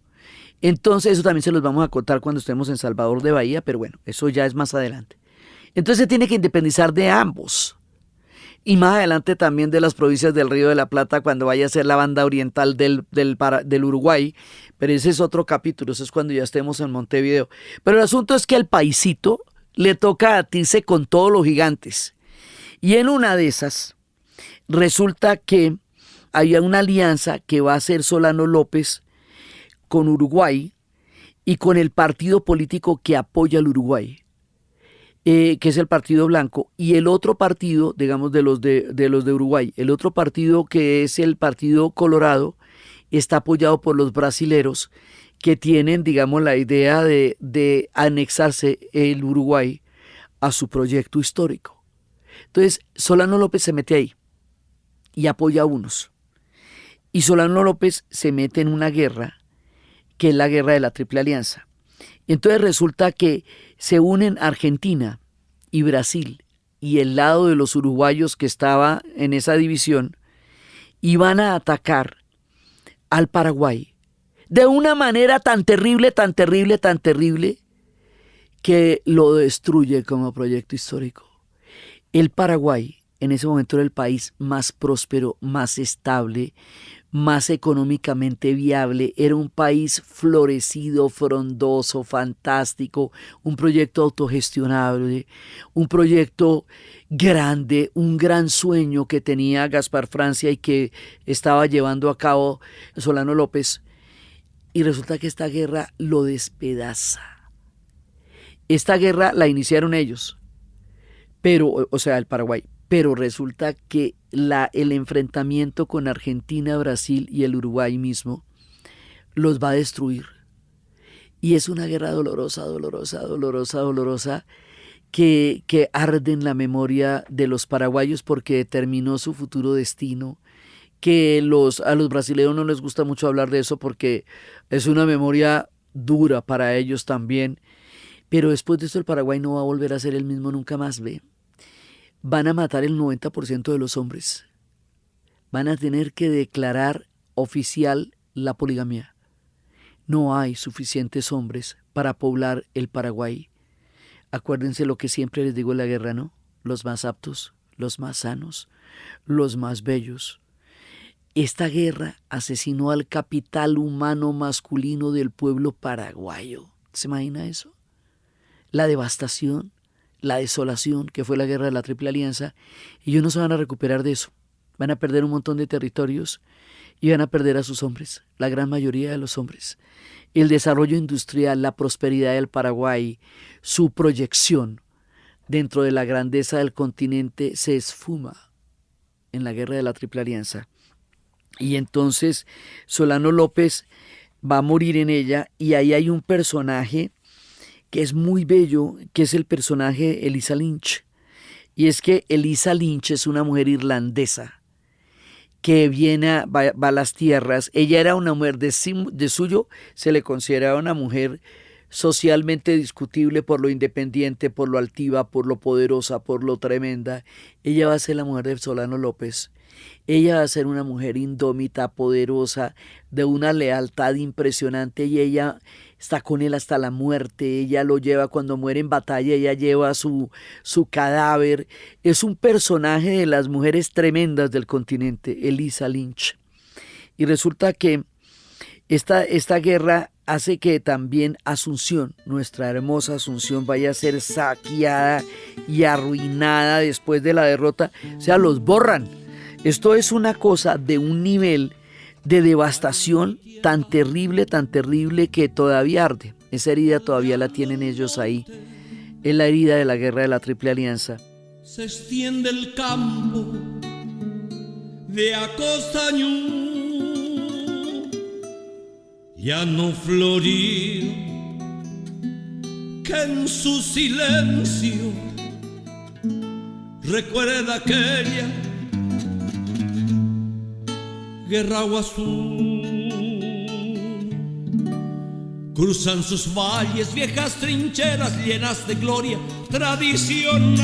Entonces eso también se los vamos a contar cuando estemos en Salvador de Bahía, pero bueno, eso ya es más adelante. Entonces se tiene que independizar de ambos. Y más adelante también de las provincias del Río de la Plata cuando vaya a ser la banda oriental del Uruguay, pero ese es otro capítulo, eso es cuando ya estemos en Montevideo. Pero el asunto es que al paisito le toca atirse con todos los gigantes. Y en una de esas resulta que había una alianza que va a hacer Solano López con Uruguay y con el partido político que apoya al Uruguay. Que es el Partido Blanco, y el otro partido, digamos, de los de Uruguay, el otro partido que es el Partido Colorado, está apoyado por los brasileros que tienen, digamos, la idea de anexarse el Uruguay a su proyecto histórico. Entonces, Solano López se mete ahí y apoya a unos. Y Solano López se mete en una guerra, que es la guerra de la Triple Alianza. Entonces resulta que se unen Argentina y Brasil y el lado de los uruguayos que estaba en esa división y van a atacar al Paraguay de una manera tan terrible, tan terrible, tan terrible que lo destruye como proyecto histórico. El Paraguay en ese momento era el país más próspero, más estable, más económicamente viable, era un país florecido, frondoso, fantástico, un proyecto autogestionable, un proyecto grande, un gran sueño que tenía Gaspar Francia y que estaba llevando a cabo Solano López, y resulta que esta guerra lo despedaza. Esta guerra la iniciaron ellos, pero, o sea, el Paraguay, pero resulta que el enfrentamiento con Argentina, Brasil y el Uruguay mismo los va a destruir. Y es una guerra dolorosa, dolorosa, dolorosa, dolorosa, que arde en la memoria de los paraguayos porque determinó su futuro destino, que a los brasileños no les gusta mucho hablar de eso porque es una memoria dura para ellos también, pero después de esto el Paraguay no va a volver a ser el mismo nunca más, ve. Van a matar el 90% de los hombres. Van a tener que declarar oficial la poligamia. No hay suficientes hombres para poblar el Paraguay. Acuérdense lo que siempre les digo en la guerra, ¿no? Los más aptos, los más sanos, los más bellos. Esta guerra asesinó al capital humano masculino del pueblo paraguayo. ¿Se imagina eso? La devastación, la desolación que fue la guerra de la Triple Alianza, y ellos no se van a recuperar de eso. Van a perder un montón de territorios y van a perder a sus hombres, la gran mayoría de los hombres. El desarrollo industrial, la prosperidad del Paraguay, su proyección dentro de la grandeza del continente se esfuma en la guerra de la Triple Alianza. Y entonces Solano López va a morir en ella, y ahí hay un personaje que es muy bello, que es el personaje Elisa Lynch. Y es que Elisa Lynch es una mujer irlandesa que va a las tierras. Ella era una mujer de suyo, se le consideraba una mujer socialmente discutible por lo independiente, por lo altiva, por lo poderosa, por lo tremenda. Ella va a ser la mujer de Solano López. Ella va a ser una mujer indómita, poderosa, de una lealtad impresionante, y ella está con él hasta la muerte. Ella lo lleva cuando muere en batalla, ella lleva su cadáver. Es un personaje de las mujeres tremendas del continente, Elisa Lynch. Y resulta que esta guerra hace que también Asunción, nuestra hermosa Asunción, vaya a ser saqueada y arruinada después de la derrota. O sea, los borran. Esto es una cosa de un nivel de devastación tan terrible que todavía arde. Esa herida todavía la tienen ellos ahí. Es la herida de la guerra de la Triple Alianza. Se extiende el campo de Acostañú, ya no florir, que en su silencio recuerda aquella guerra azul. Cruzan sus valles viejas trincheras llenas de gloria tradicional.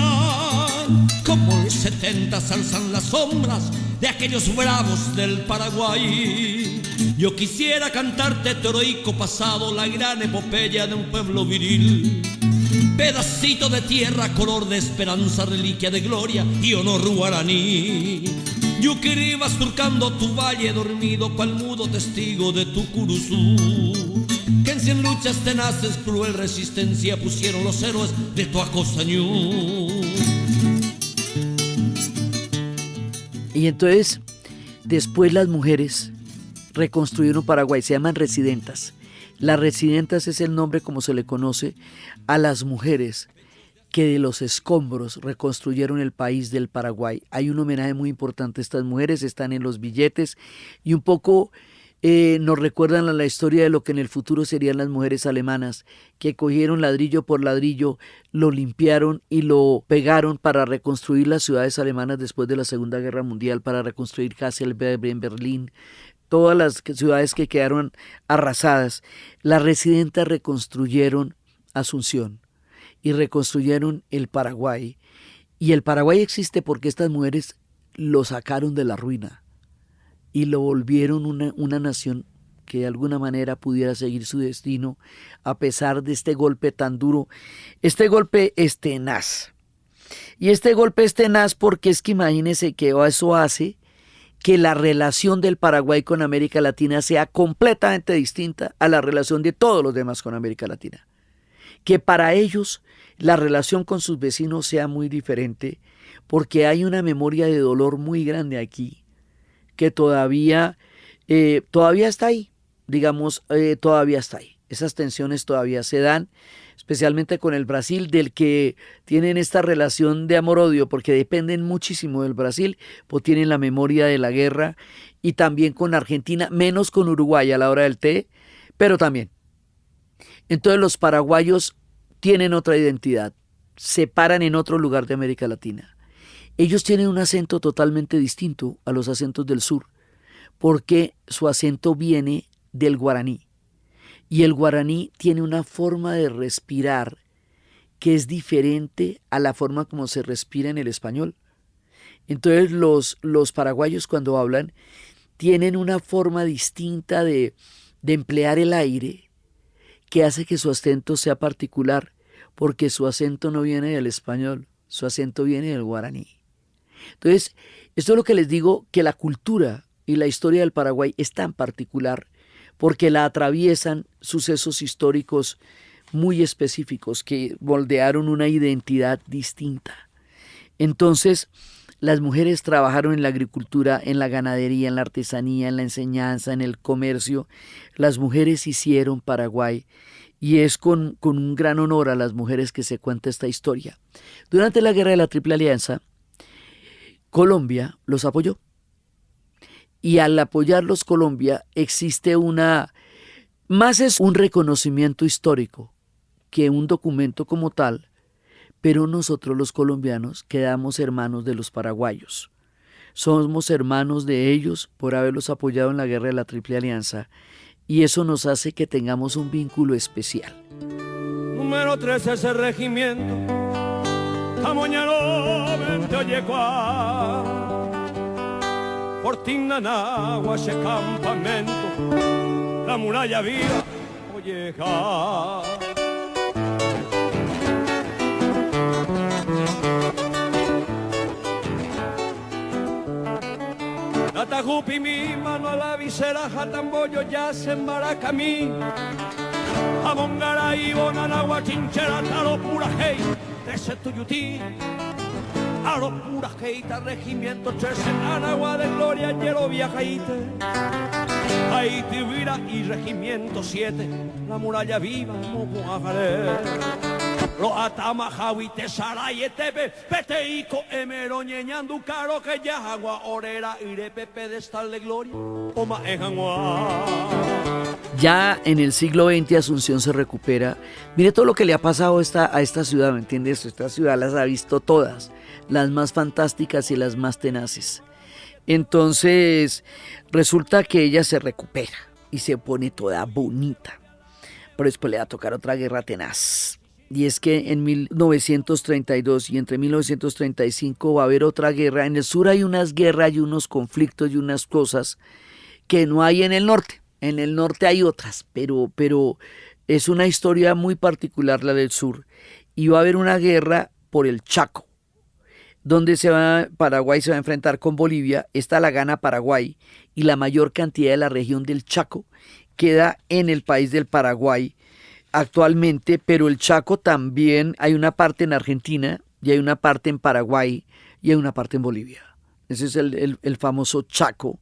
Como los 70 alzan las sombras de aquellos bravos del Paraguay. Yo quisiera cantarte tu heroico pasado, la gran epopeya de un pueblo viril. Pedacito de tierra, color de esperanza, reliquia de gloria y honor guaraní. Yuquiri vas surcando tu valle dormido, cual mudo testigo de tu curuzú. Que en 100 luchas tenaces, cruel resistencia pusieron los héroes de tu Acosañú. Y entonces, después las mujeres reconstruyeron Paraguay, se llaman residentas. Las residentas es el nombre como se le conoce a las mujeres que de los escombros reconstruyeron el país del Paraguay. Hay un homenaje muy importante a estas mujeres, están en los billetes y un poco nos recuerdan a la historia de lo que en el futuro serían las mujeres alemanas, que cogieron ladrillo por ladrillo, lo limpiaron y lo pegaron para reconstruir las ciudades alemanas después de la Segunda Guerra Mundial, para reconstruir Kassel, Berlín, todas las ciudades que quedaron arrasadas. Las residentas reconstruyeron Asunción y reconstruyeron el Paraguay. Y el Paraguay existe porque estas mujeres lo sacaron de la ruina y lo volvieron una nación que de alguna manera pudiera seguir su destino a pesar de este golpe tan duro. Este golpe es tenaz. Y este golpe es tenaz porque es que imagínense que eso hace que la relación del Paraguay con América Latina sea completamente distinta a la relación de todos los demás con América Latina. Que para ellos la relación con sus vecinos sea muy diferente porque hay una memoria de dolor muy grande aquí que todavía está ahí, digamos, todavía está ahí. Esas tensiones todavía se dan, especialmente con el Brasil, del que tienen esta relación de amor-odio, porque dependen muchísimo del Brasil, pues tienen la memoria de la guerra, y también con Argentina, menos con Uruguay a la hora del té, pero también. Entonces los paraguayos tienen otra identidad, se paran en otro lugar de América Latina. Ellos tienen un acento totalmente distinto a los acentos del sur, porque su acento viene del guaraní. Y el guaraní tiene una forma de respirar que es diferente a la forma como se respira en el español. Entonces los paraguayos cuando hablan tienen una forma distinta de emplear el aire que hace que su acento sea particular, porque su acento no viene del español, su acento viene del guaraní. Entonces, esto es lo que les digo, que la cultura y la historia del Paraguay es tan particular porque la atraviesan sucesos históricos muy específicos que moldearon una identidad distinta. Entonces, las mujeres trabajaron en la agricultura, en la ganadería, en la artesanía, en la enseñanza, en el comercio. Las mujeres hicieron Paraguay y es con un gran honor a las mujeres que se cuenta esta historia. Durante la Guerra de la Triple Alianza, Colombia los apoyó. Y al apoyarlos Colombia existe más es un reconocimiento histórico que un documento como tal, pero nosotros los colombianos quedamos hermanos de los paraguayos. Somos hermanos de ellos por haberlos apoyado en la Guerra de la Triple Alianza y eso nos hace que tengamos un vínculo especial. Número 13 ese regimiento, Tamoñaro, vente Oyecua. Fortín Nanagua, ese campamento, la muralla viva, Olleja. La tajupi mi mano a la visera, jatambollo ya se Maracamí. Abongara y Bonanagua, Chinchera, Taro, Purajey, 13 Tuyutí. A los Purajeita, regimiento 13, Anagua de Gloria, Yero Viajaite. Haití Vira y regimiento 7, la muralla viva, Momoajaré. Los Atamajawi, Tesaray, Tepe, Peteico, Emero, Ñeñandu, Caro, que ya agua, Orera, Irepe, Pedestal de Gloria, Oma Ejanguá. Ya en el siglo XX Asunción se recupera. Mire todo lo que le ha pasado a esta ciudad, ¿me entiendes? Esta ciudad las ha visto todas, las más fantásticas y las más tenaces. Entonces resulta que ella se recupera y se pone toda bonita. pero después le va a tocar otra guerra tenaz. Y es que en 1932 y entre 1935 va a haber otra guerra. En el sur hay unas guerras y unos conflictos y unas cosas que no hay en el norte. En el norte hay otras, pero es una historia muy particular la del sur. Y va a haber una guerra por el Chaco, donde Paraguay se va a enfrentar con Bolivia. Esta la gana Paraguay y la mayor cantidad de la región del Chaco queda en el país del Paraguay actualmente, pero el Chaco también hay una parte en Argentina y hay una parte en Paraguay y hay una parte en Bolivia. Ese es el famoso Chaco.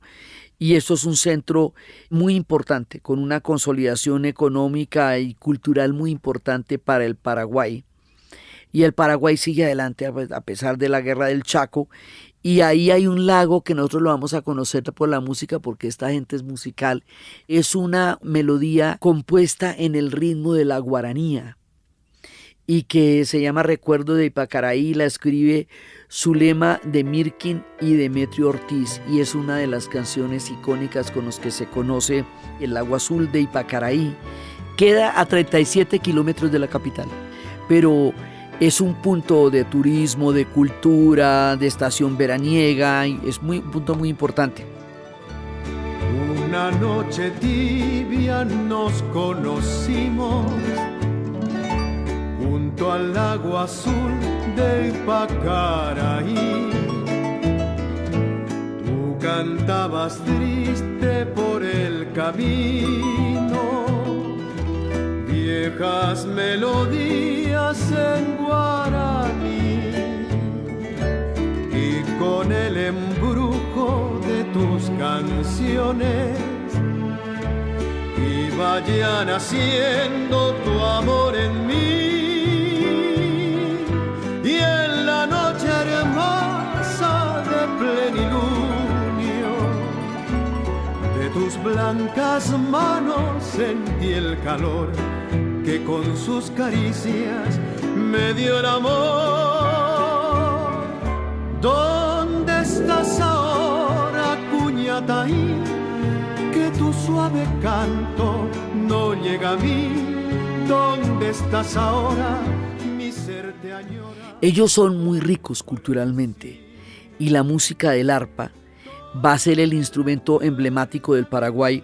Y esto es un centro muy importante, con una consolidación económica y cultural muy importante para el Paraguay. Y el Paraguay sigue adelante a pesar de la guerra del Chaco. Y ahí hay un lago que nosotros lo vamos a conocer por la música, porque esta gente es musical. Es una melodía compuesta en el ritmo de la guaranía y que se llama Recuerdo de Ipacaraí. La escribe Zulema de Mirkin y Demetrio Ortiz, y es una de las canciones icónicas con las que se conoce el Lago Azul de Ipacaraí. Queda a 37 kilómetros de la capital, pero es un punto de turismo, de cultura, de estación veraniega, y es un punto muy importante. Una noche tibia nos conocimos junto al lago azul de Ipacaraí. Tú cantabas triste por el camino viejas melodías en guaraní, y con el embrujo de tus canciones iba ya naciendo tu amor en mí. Y en la noche hermosa de plenilunio de tus blancas manos sentí el calor que con sus caricias me dio el amor. ¿Dónde estás ahora, Cuñataí? Que tu suave canto no llega a mí. ¿Dónde estás ahora? Mi ser te añora. Ellos son muy ricos culturalmente y la música del arpa va a ser el instrumento emblemático del Paraguay,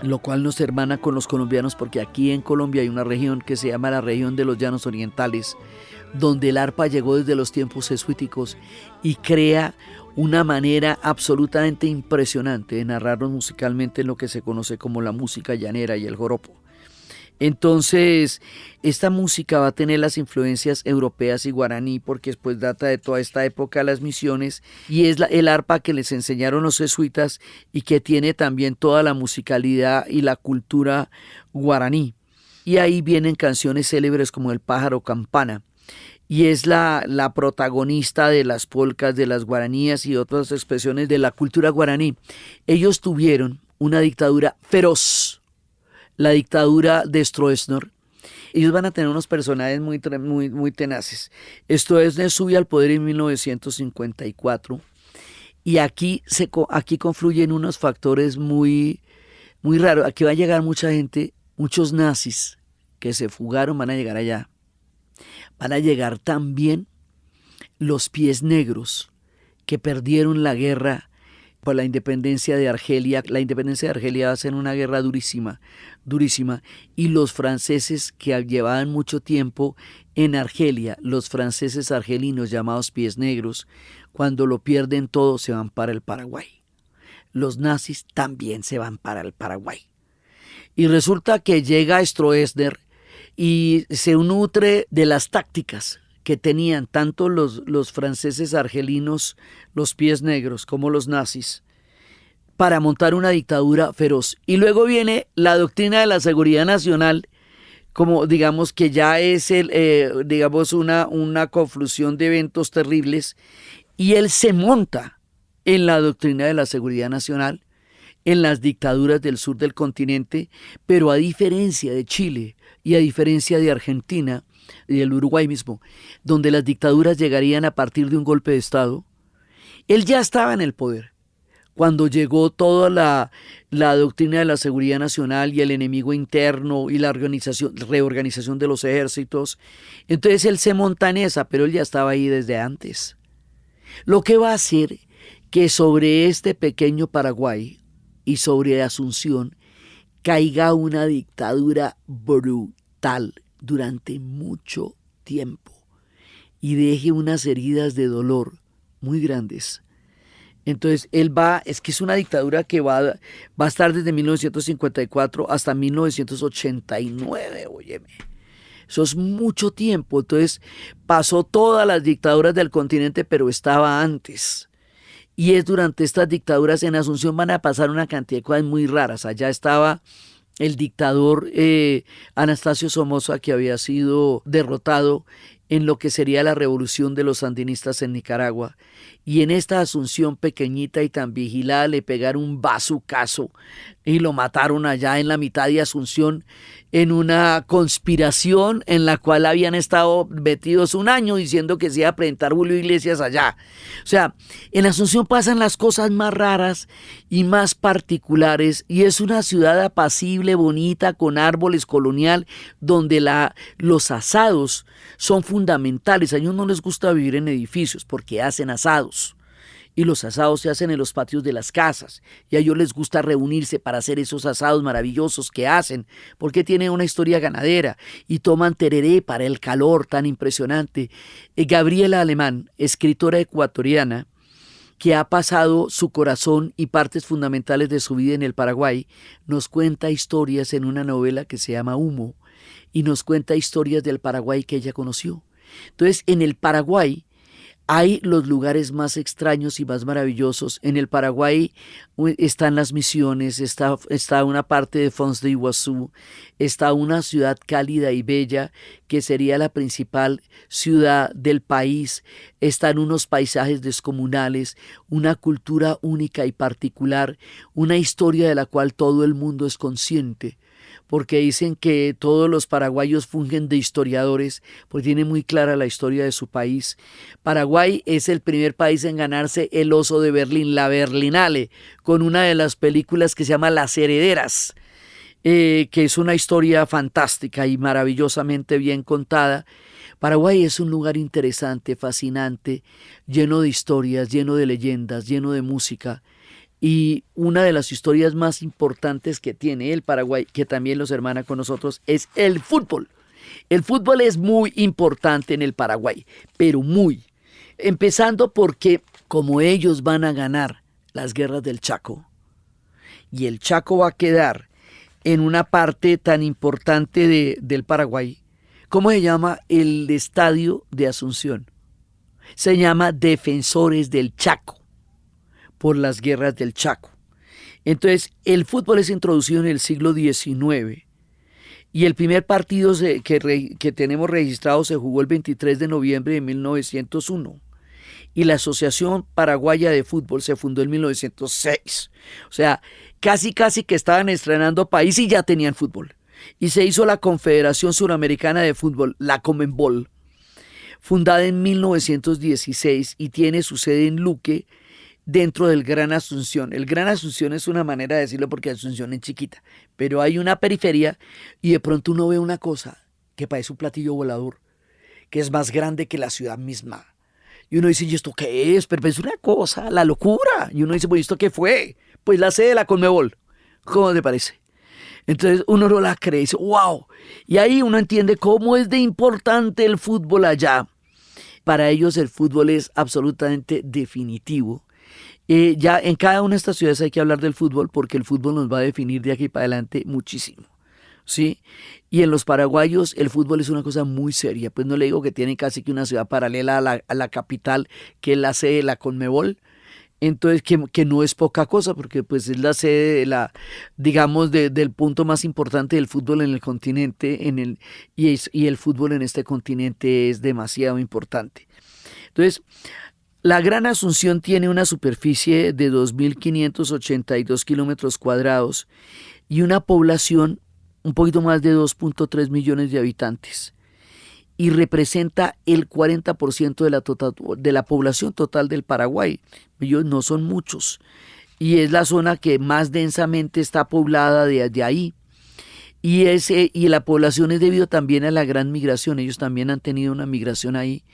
lo cual nos hermana con los colombianos, porque aquí en Colombia hay una región que se llama la región de los Llanos Orientales, donde el arpa llegó desde los tiempos jesuíticos y crea una manera absolutamente impresionante de narrarnos musicalmente en lo que se conoce como la música llanera y el joropo. Entonces, esta música va a tener las influencias europeas y guaraní, porque después data de toda esta época de las misiones, y es el arpa que les enseñaron los jesuitas y que tiene también toda la musicalidad y la cultura guaraní. Y ahí vienen canciones célebres como El pájaro campana, y es la protagonista de las polcas, de las guaranías y otras expresiones de la cultura guaraní. Ellos tuvieron una dictadura feroz, la dictadura de Stroessner. Ellos van a tener unos personajes muy tenaces. Stroessner sube al poder en 1954 y aquí confluyen unos factores muy raros. Aquí va a llegar mucha gente, muchos nazis que se fugaron van a llegar allá. Van a llegar también los pies negros que perdieron la guerra por la independencia de Argelia. La independencia de Argelia va a ser una guerra durísima, y los franceses que llevaban mucho tiempo en Argelia, los franceses argelinos llamados pies negros, cuando lo pierden todo se van para el Paraguay. Los nazis también se van para el Paraguay. Y resulta que llega Stroessner y se nutre de las tácticas que tenían tanto los franceses argelinos, los pies negros, como los nazis, para montar una dictadura feroz. Y luego viene la doctrina de la seguridad nacional, como digamos que ya es una conflusión de eventos terribles, y él se monta en la doctrina de la seguridad nacional, en las dictaduras del sur del continente, pero a diferencia de Chile y a diferencia de Argentina y del Uruguay mismo, donde las dictaduras llegarían a partir de un golpe de Estado, él ya estaba en el poder cuando llegó toda la doctrina de la seguridad nacional y el enemigo interno y la reorganización de los ejércitos. Entonces él se monta en esa, pero él ya estaba ahí desde antes. Lo que va a hacer que sobre este pequeño Paraguay y sobre Asunción caiga una dictadura brutal durante mucho tiempo y deje unas heridas de dolor muy grandes. Entonces él es que es una dictadura que va a estar desde 1954 hasta 1989, óyeme. Eso es mucho tiempo. Entonces pasó todas las dictaduras del continente, pero estaba antes. Y es durante estas dictaduras en Asunción van a pasar una cantidad de cosas muy raras. Allá estaba el dictador Anastasio Somoza, que había sido derrotado en lo que sería la revolución de los sandinistas en Nicaragua. Y en esta Asunción pequeñita y tan vigilada le pegaron un bazucazo y lo mataron allá en la mitad de Asunción en una conspiración en la cual habían estado metidos un año diciendo que se iba a presentar Julio Iglesias allá. O sea, en Asunción pasan las cosas más raras y más particulares y es una ciudad apacible, bonita, con árboles, colonial, donde los asados son fundamentales. A ellos no les gusta vivir en edificios porque hacen asados. Y los asados se hacen en los patios de las casas. Y a ellos les gusta reunirse para hacer esos asados maravillosos que hacen, porque tienen una historia ganadera y toman tereré para el calor tan impresionante. Gabriela Alemán, escritora ecuatoriana, que ha pasado su corazón y partes fundamentales de su vida en el Paraguay, nos cuenta historias en una novela que se llama Humo, y nos cuenta historias del Paraguay que ella conoció. Entonces, en el Paraguay hay los lugares más extraños y más maravillosos. En el Paraguay están las Misiones, está una parte de Foz de Iguazú, está una ciudad cálida y bella que sería la principal ciudad del país, están unos paisajes descomunales, una cultura única y particular, una historia de la cual todo el mundo es consciente, porque dicen que todos los paraguayos fungen de historiadores, porque tienen muy clara la historia de su país. Paraguay es el primer país en ganarse el Oso de Berlín, la Berlinale, con una de las películas que se llama Las Herederas, que es una historia fantástica y maravillosamente bien contada. Paraguay es un lugar interesante, fascinante, lleno de historias, lleno de leyendas, lleno de música. Y una de las historias más importantes que tiene el Paraguay, que también los hermana con nosotros, es el fútbol. El fútbol es muy importante en el Paraguay, pero muy. Empezando porque como ellos van a ganar las guerras del Chaco, y el Chaco va a quedar en una parte tan importante del Paraguay, ¿cómo se llama el estadio de Asunción? Se llama Defensores del Chaco, por las guerras del Chaco. Entonces, el fútbol es introducido en el siglo XIX y el primer partido que tenemos registrado se jugó el 23 de noviembre de 1901 y la Asociación Paraguaya de Fútbol se fundó en 1906. O sea, casi que estaban estrenando país y ya tenían fútbol. Y se hizo la Confederación Suramericana de Fútbol, la Conmebol, fundada en 1916 y tiene su sede en Luque, dentro del Gran Asunción. El Gran Asunción es una manera de decirlo porque Asunción es chiquita, pero hay una periferia y de pronto uno ve una cosa que parece un platillo volador, que es más grande que la ciudad misma. Y uno dice, ¿y esto qué es? Pero es una cosa, la locura. Y uno dice, pues ¿esto qué fue? Pues la sede de la Conmebol. ¿Cómo te parece? Entonces uno no la cree y dice, wow. Y ahí uno entiende cómo es de importante el fútbol allá. Para ellos el fútbol es absolutamente definitivo. Ya en cada una de estas ciudades hay que hablar del fútbol porque el fútbol nos va a definir de aquí para adelante muchísimo, ¿sí? Y en los paraguayos el fútbol es una cosa muy seria, pues no le digo que tienen casi que una ciudad paralela a la capital, que es la sede de la Conmebol, entonces que no es poca cosa porque pues es la sede de digamos del punto más importante del fútbol en el continente y el fútbol en este continente es demasiado importante. Entonces, la Gran Asunción tiene una superficie de 2.582 kilómetros cuadrados y una población un poquito más de 2.3 millones de habitantes y representa el 40% de la población total del Paraguay. Ellos no son muchos. y es la zona que más densamente está poblada de ahí. Y la población es debido también a la gran migración. Ellos también han tenido una migración ahí,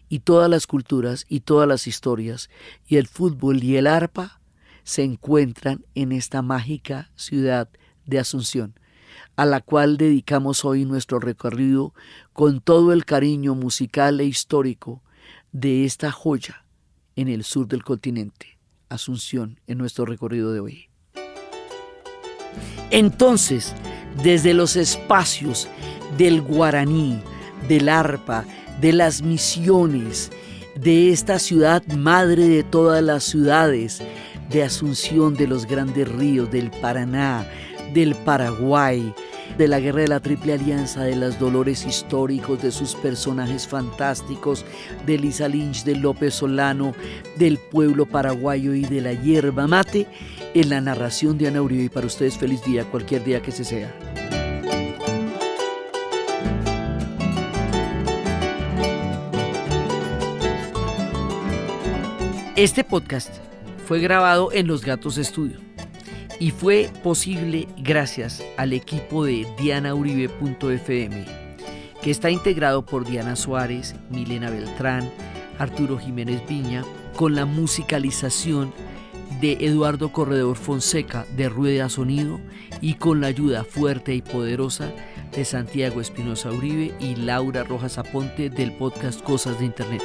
y todas las culturas y todas las historias y el fútbol y el arpa se encuentran en esta mágica ciudad de Asunción, a la cual dedicamos hoy nuestro recorrido con todo el cariño musical e histórico de esta joya en el sur del continente, Asunción, en nuestro recorrido de hoy. Entonces, desde los espacios del guaraní, del arpa, de las misiones, de esta ciudad madre de todas las ciudades, de Asunción, de los grandes ríos, del Paraná, del Paraguay, de la guerra de la Triple Alianza, de los dolores históricos, de sus personajes fantásticos, de Lisa Lynch, de López Solano, del pueblo paraguayo y de la yerba mate, en la narración de Ana Uribe. Y para ustedes, feliz día, cualquier día que se sea. Este podcast fue grabado en Los Gatos Estudio y fue posible gracias al equipo de dianauribe.fm, que está integrado por Diana Suárez, Milena Beltrán, Arturo Jiménez Viña, con la musicalización de Eduardo Corredor Fonseca de Rueda Sonido y con la ayuda fuerte y poderosa de Santiago Espinosa Uribe y Laura Rojas Aponte del podcast Cosas de Internet.